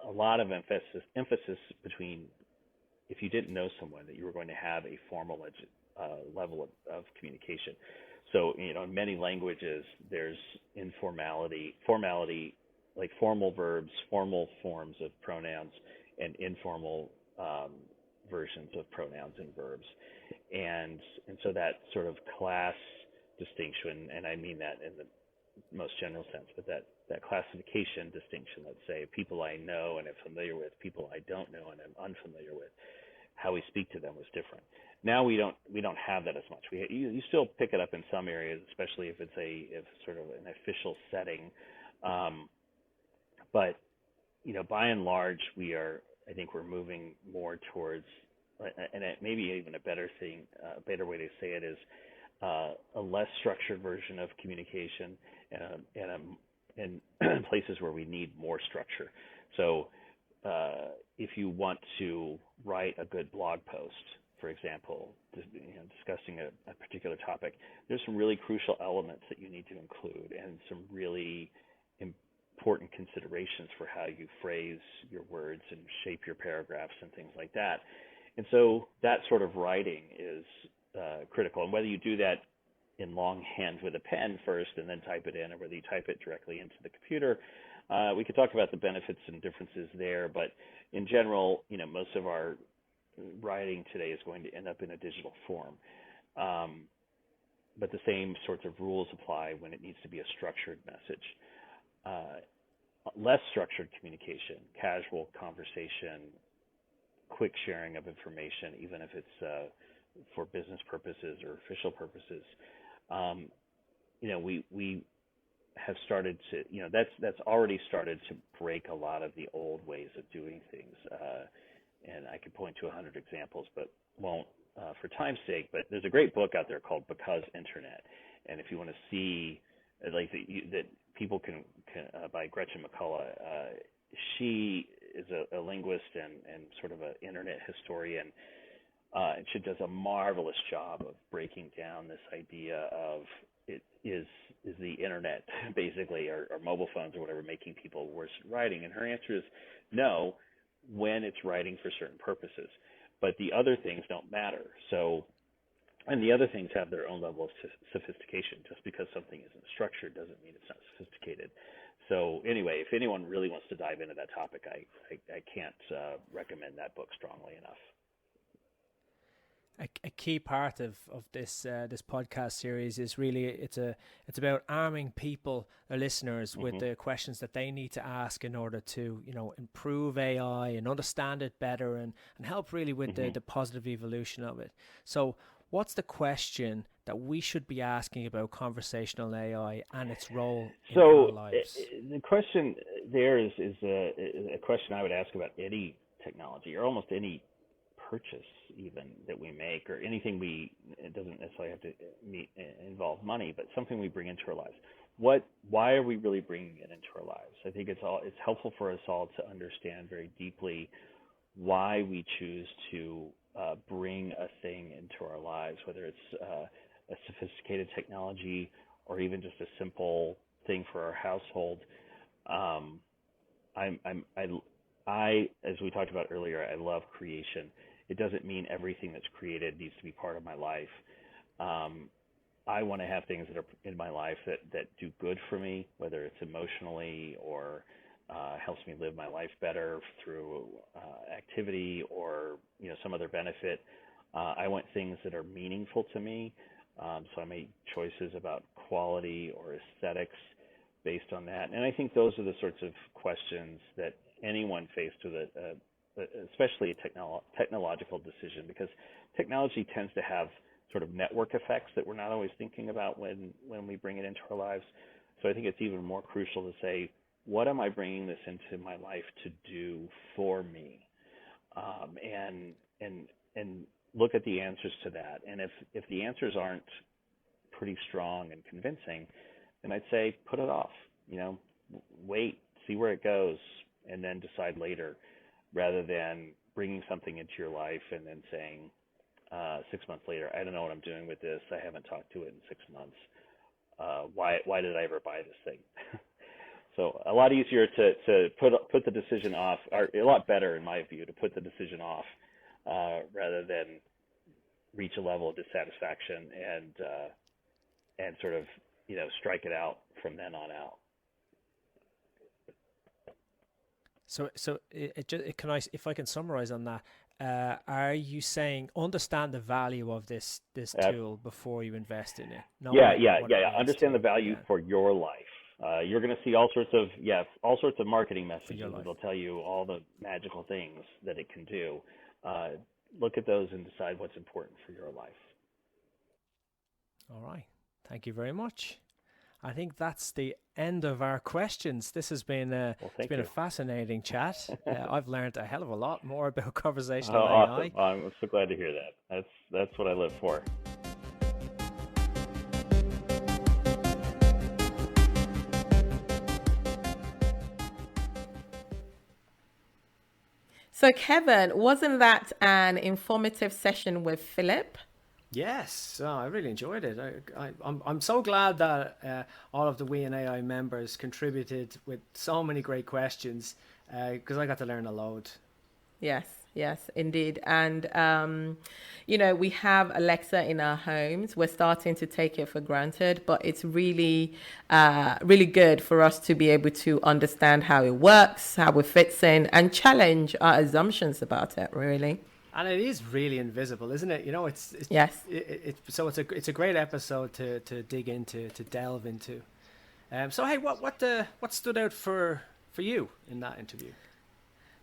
a lot of emphasis between, if you didn't know someone, that you were going to have a formal level of communication. So, in many languages, there's formality, like formal verbs, formal forms of pronouns, and informal versions of pronouns and verbs. And so that sort of class distinction, and I mean that in the most general sense, but that classification distinction, let's say, people I know and am familiar with, people I don't know and am unfamiliar with, how we speak to them was different. Now we don't have that as much. You still pick it up in some areas, especially if it's sort of an official setting. But by and large, I think we're moving more towards, and maybe even a better way to say it is a less structured version of communication, and places where we need more structure. So if you want to write a good blog post, for example, discussing a particular topic, there's some really crucial elements that you need to include, and some really important considerations for how you phrase your words and shape your paragraphs and things like that. And so that sort of writing is critical. And whether you do that in longhand with a pen first and then type it in, or whether you type it directly into the computer, we could talk about the benefits and differences there. But in general, most of our writing today is going to end up in a digital form. But the same sorts of rules apply when it needs to be a structured message. Less structured communication, casual conversation, quick sharing of information, even if it's for business purposes or official purposes, we have started to, that's already started to break a lot of the old ways of doing things. And I could point to 100 examples, but won't for time's sake. But there's a great book out there called Because Internet. And if you want to see, that people can by Gretchen McCullough, she is a linguist and sort of an internet historian. And she does a marvelous job of breaking down this idea of it is the internet basically, or mobile phones or whatever, making people worse at writing. And her answer is no, when it's writing for certain purposes. But the other things don't matter. So, and the other things have their own level of sophistication. Just because something isn't structured doesn't mean it's not sophisticated. So anyway, if anyone really wants to dive into that topic, I can't recommend that book strongly enough. A key part of this this podcast series is really it's about arming people, our listeners, with the questions that they need to ask in order to improve AI and understand it better and help really with the positive evolution of it. So what's the question that we should be asking about conversational AI and its role in our lives? The question there is a question I would ask about any technology, or almost any purchase even that we make, or anything it doesn't necessarily have to involve money, but something we bring into our lives. Why are we really bringing it into our lives? I think it's helpful for us all to understand very deeply why we choose to bring a thing into our lives, whether it's a sophisticated technology or even just a simple thing for our household. As we talked about earlier, I love creation. It doesn't mean everything that's created needs to be part of my life. I want to have things that are in my life that do good for me, whether it's emotionally or helps me live my life better through activity or some other benefit. I want things that are meaningful to me, so I make choices about quality or aesthetics based on that. And I think those are the sorts of questions that anyone faced with especially a technological decision, because technology tends to have sort of network effects that we're not always thinking about when we bring it into our lives. So I think it's even more crucial to say, what am I bringing this into my life to do for me? And look at the answers to that. And if the answers aren't pretty strong and convincing, then I'd say put it off. Wait, see where it goes, and then decide later, rather than bringing something into your life and then saying 6 months later, I don't know what I'm doing with this. I haven't talked to it in 6 months. Why did I ever buy this thing? So a lot easier to put the decision off, or a lot better in my view to put the decision off rather than reach a level of dissatisfaction and sort of strike it out from then on out. So if I can summarize on that, are you saying understand the value of this tool before you invest in it? Understand the value for your life. You're going to see all sorts of marketing messages that'll tell you all the magical things that it can do. Look at those and decide what's important for your life. All right. Thank you very much. I think that's the end of our questions. This has been a fascinating chat. I've learned a hell of a lot more about conversational AI. Awesome. I'm so glad to hear that. That's what I live for. So Kevin, wasn't that an informative session with Phillip? Yes, I really enjoyed it. I'm so glad that all of the We and AI members contributed with so many great questions, because I got to learn a load. Yes, indeed. And, we have Alexa in our homes. We're starting to take it for granted, but it's really, really good for us to be able to understand how it works, how it fits in, and challenge our assumptions about it, really. And it is really invisible, isn't it? Yes. So it's a great episode to dig into, to delve into. So hey, what stood out for you in that interview?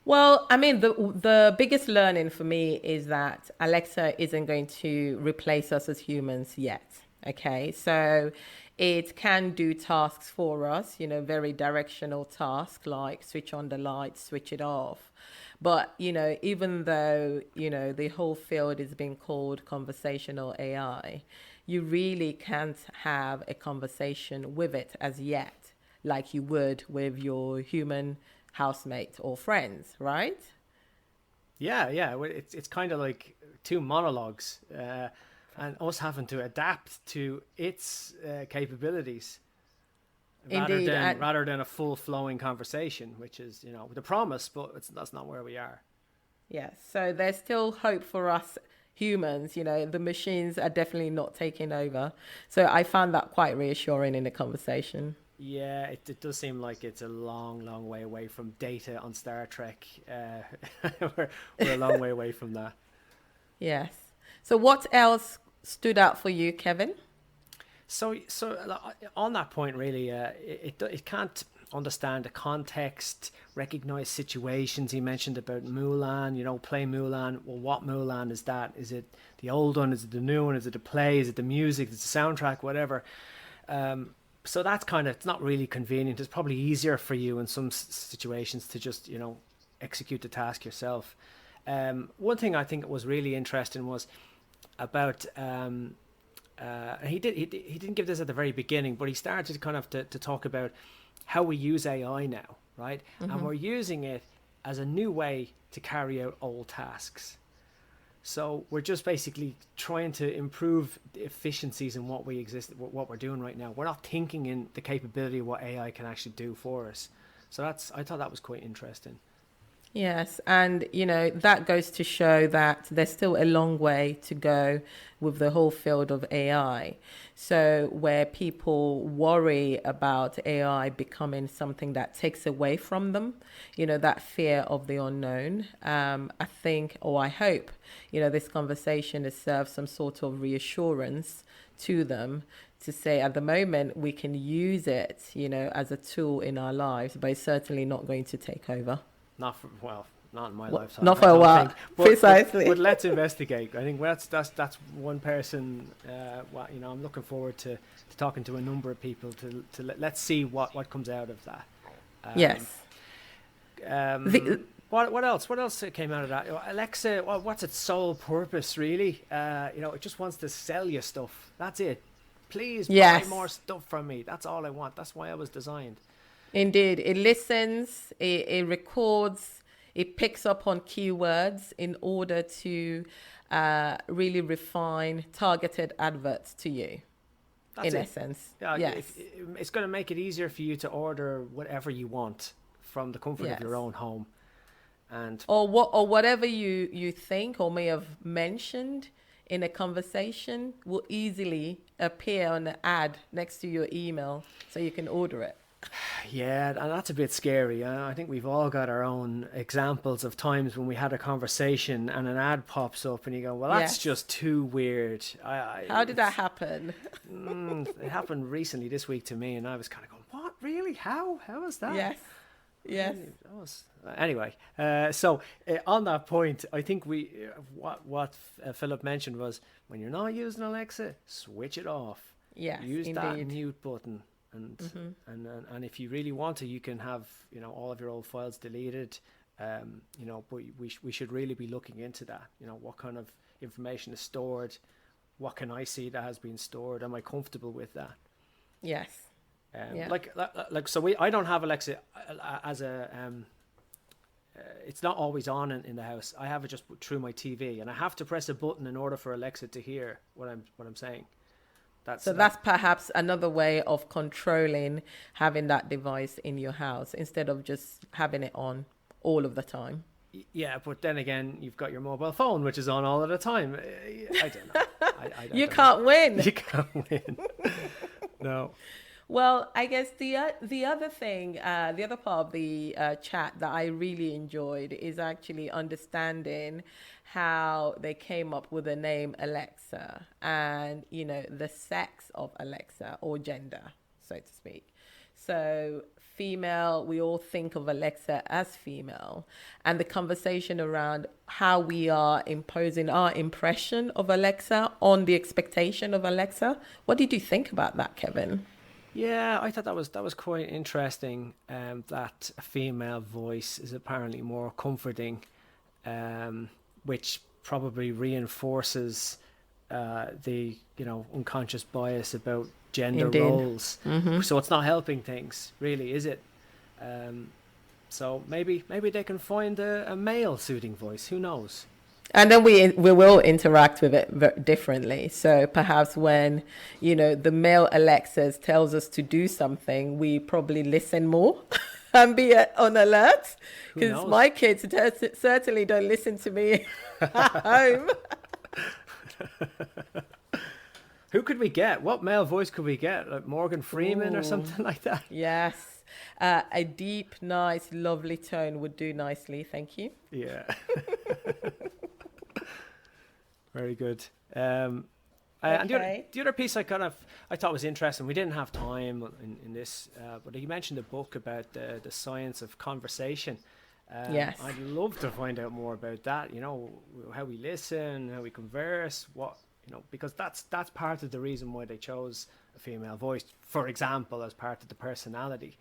Well, I mean, the biggest learning for me is that Alexa isn't going to replace us as humans yet. Okay, so it can do tasks for us, very directional tasks like switch on the light, switch it off. But, even though, the whole field is being called conversational AI, you really can't have a conversation with it as yet, like you would with your human housemate or friends, right? Yeah. It's kind of like two monologues and us having to adapt to its capabilities. Rather than a full flowing conversation, which is, the promise, but that's not where we are. Yes. So there's still hope for us humans. The machines are definitely not taking over. So I found that quite reassuring in the conversation. Yeah, it does seem like it's a long, long way away from Data on Star Trek. We're a long way away from that. Yes. So what else stood out for you, Kevin? So on that point, really, it can't understand the context, recognize situations. He mentioned about Mulan, play Mulan. Well, what Mulan is that? Is it the old one? Is it the new one? Is it the play? Is it the music? Is it the soundtrack? Whatever. So that's it's not really convenient. It's probably easier for you in some situations to just, execute the task yourself. One thing I think was really interesting was about he didn't give this at the very beginning, but he started kind of to talk about how we use AI now, right? And we're using it as a new way to carry out old tasks. So we're just basically trying to improve the efficiencies in what we're doing right now. We're not thinking in the capability of what AI can actually do for us. So I thought that was quite interesting. Yes, and that goes to show that there's still a long way to go with the whole field of AI. So where people worry about AI becoming something that takes away from them, that fear of the unknown, I think, or I hope, this conversation has served some sort of reassurance to them to say at the moment we can use it, as a tool in our lives, but it's certainly not going to take over. Not in my lifetime. Not for a while. Precisely. But let's investigate. I think that's one person. I'm looking forward to talking to a number of people to let's see what comes out of that. Yes. What else? What else came out of that? Alexa, what's its sole purpose really? It just wants to sell you stuff. That's it. Please buy more stuff from me. That's all I want. That's why I was designed. Indeed, it listens, it records, it picks up on keywords in order to really refine targeted adverts to you. That's in essence. Yeah, yes. It's going to make it easier for you to order whatever you want from the comfort of your own home, or whatever you think or may have mentioned in a conversation will easily appear on the ad next to your email, so you can order it. Yeah, and that's a bit scary. I think we've all got our own examples of times when we had a conversation and an ad pops up and you go, well, that's just too weird. How did that happen? It happened recently this week to me, and I was kind of going, what, really? How is that? Yes. Anyway, so on that point, I think what Philip mentioned was, when you're not using Alexa, switch it off. Yes, use indeed. that mute button. And if you really want to, you can have all of your old files deleted. But we should really be looking into that. What kind of information is stored? What can I see that has been stored? Am I comfortable with that? Yes. So I don't have Alexa as a. It's not always on in the house. I have it just through my TV, and I have to press a button in order for Alexa to hear what I'm saying. That's perhaps another way of controlling having that device in your house instead of just having it on all of the time. Yeah, but then again, you've got your mobile phone, which is on all of the time. I don't know. You can't win. You can't win. No. Well, I guess the other thing, the other part of the chat that I really enjoyed is actually understanding how they came up with the name Alexa and, the sex of Alexa or gender, so to speak. So female, we all think of Alexa as female, and the conversation around how we are imposing our impression of Alexa on the expectation of Alexa. What did you think about that, Kevin? Yeah, I thought that was quite interesting. That a female voice is apparently more comforting, which probably reinforces the unconscious bias about gender Indeed. roles. Mm-hmm. So it's not helping things, really, is it? So maybe they can find a male suiting voice. Who knows? And then we will interact with it differently. So perhaps when, the male Alexa tells us to do something, we probably listen more and be on alert. Because my kids certainly don't listen to me at home. Who could we get? What male voice could we get? Like Morgan Freeman or something like that? Yes. A deep, nice, lovely tone would do nicely. Thank you. Yeah. Very good. And the other piece I thought was interesting. We didn't have time in this, but he mentioned a book about the science of conversation. Yes. I'd love to find out more about that. How we listen, how we converse, because that's part of the reason why they chose a female voice, for example, as part of the personality.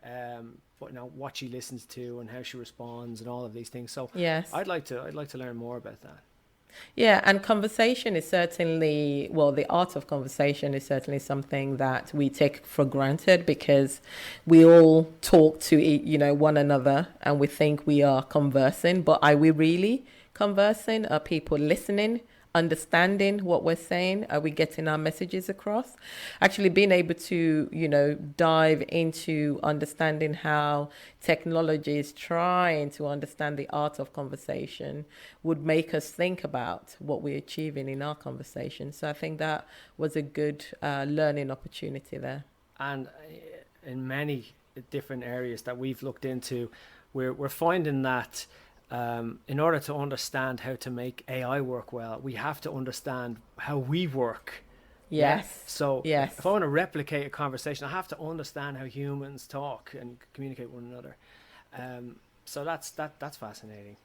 but what she listens to and how she responds and all of these things. So Yes. I'd like to learn more about that. Yeah, and conversation is certainly, well, the art of conversation is certainly something that we take for granted because we all talk to, one another and we think we are conversing, but are we really conversing? Are people listening? Understanding what we're saying? Are we getting our messages across? Actually being able to, dive into understanding how technology is trying to understand the art of conversation would make us think about what we're achieving in our conversation. So I think that was a good learning opportunity there. And in many different areas that we've looked into, we're finding that in order to understand how to make AI work well, we have to understand how we work. Yes. Yeah? So yes. If I want to replicate a conversation, I have to understand how humans talk and communicate with one another. So that's fascinating.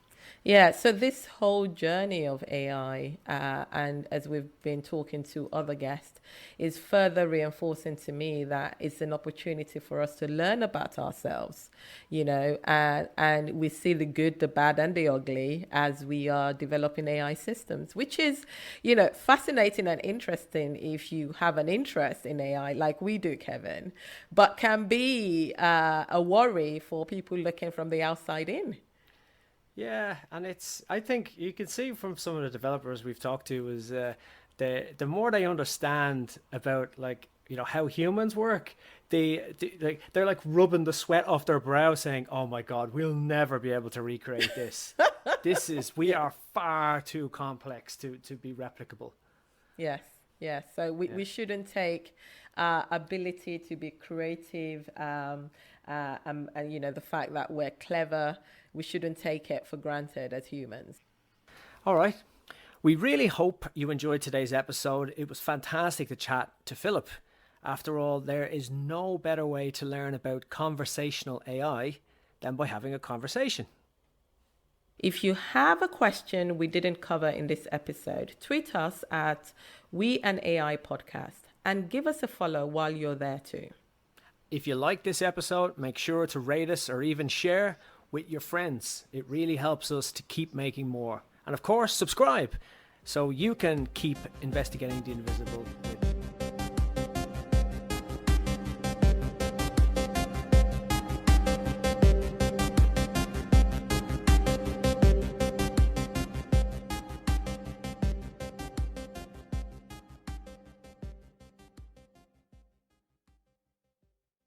Yeah, so this whole journey of AI, and as we've been talking to other guests, is further reinforcing to me that it's an opportunity for us to learn about ourselves, and we see the good, the bad, and the ugly as we are developing AI systems, which is, fascinating and interesting if you have an interest in AI like we do, Kevin, but can be a worry for people looking from the outside in. Yeah, and I think you can see from some of the developers we've talked to is the more they understand about how humans work, they're like rubbing the sweat off their brow, saying, "Oh my God, we'll never be able to recreate this. We are far too complex to be replicable." Yes. So we shouldn't take ability to be creative and the fact that we're clever, we shouldn't take it for granted as humans. All right. We really hope you enjoyed today's episode. It was fantastic to chat to Phillip. After all, there is no better way to learn about conversational AI than by having a conversation. If you have a question we didn't cover in this episode, tweet us at We and AI Podcast and give us a follow while you're there too. If you like this episode, make sure to rate us or even share with your friends. It really helps us to keep making more. And of course, subscribe so you can keep investigating the invisible.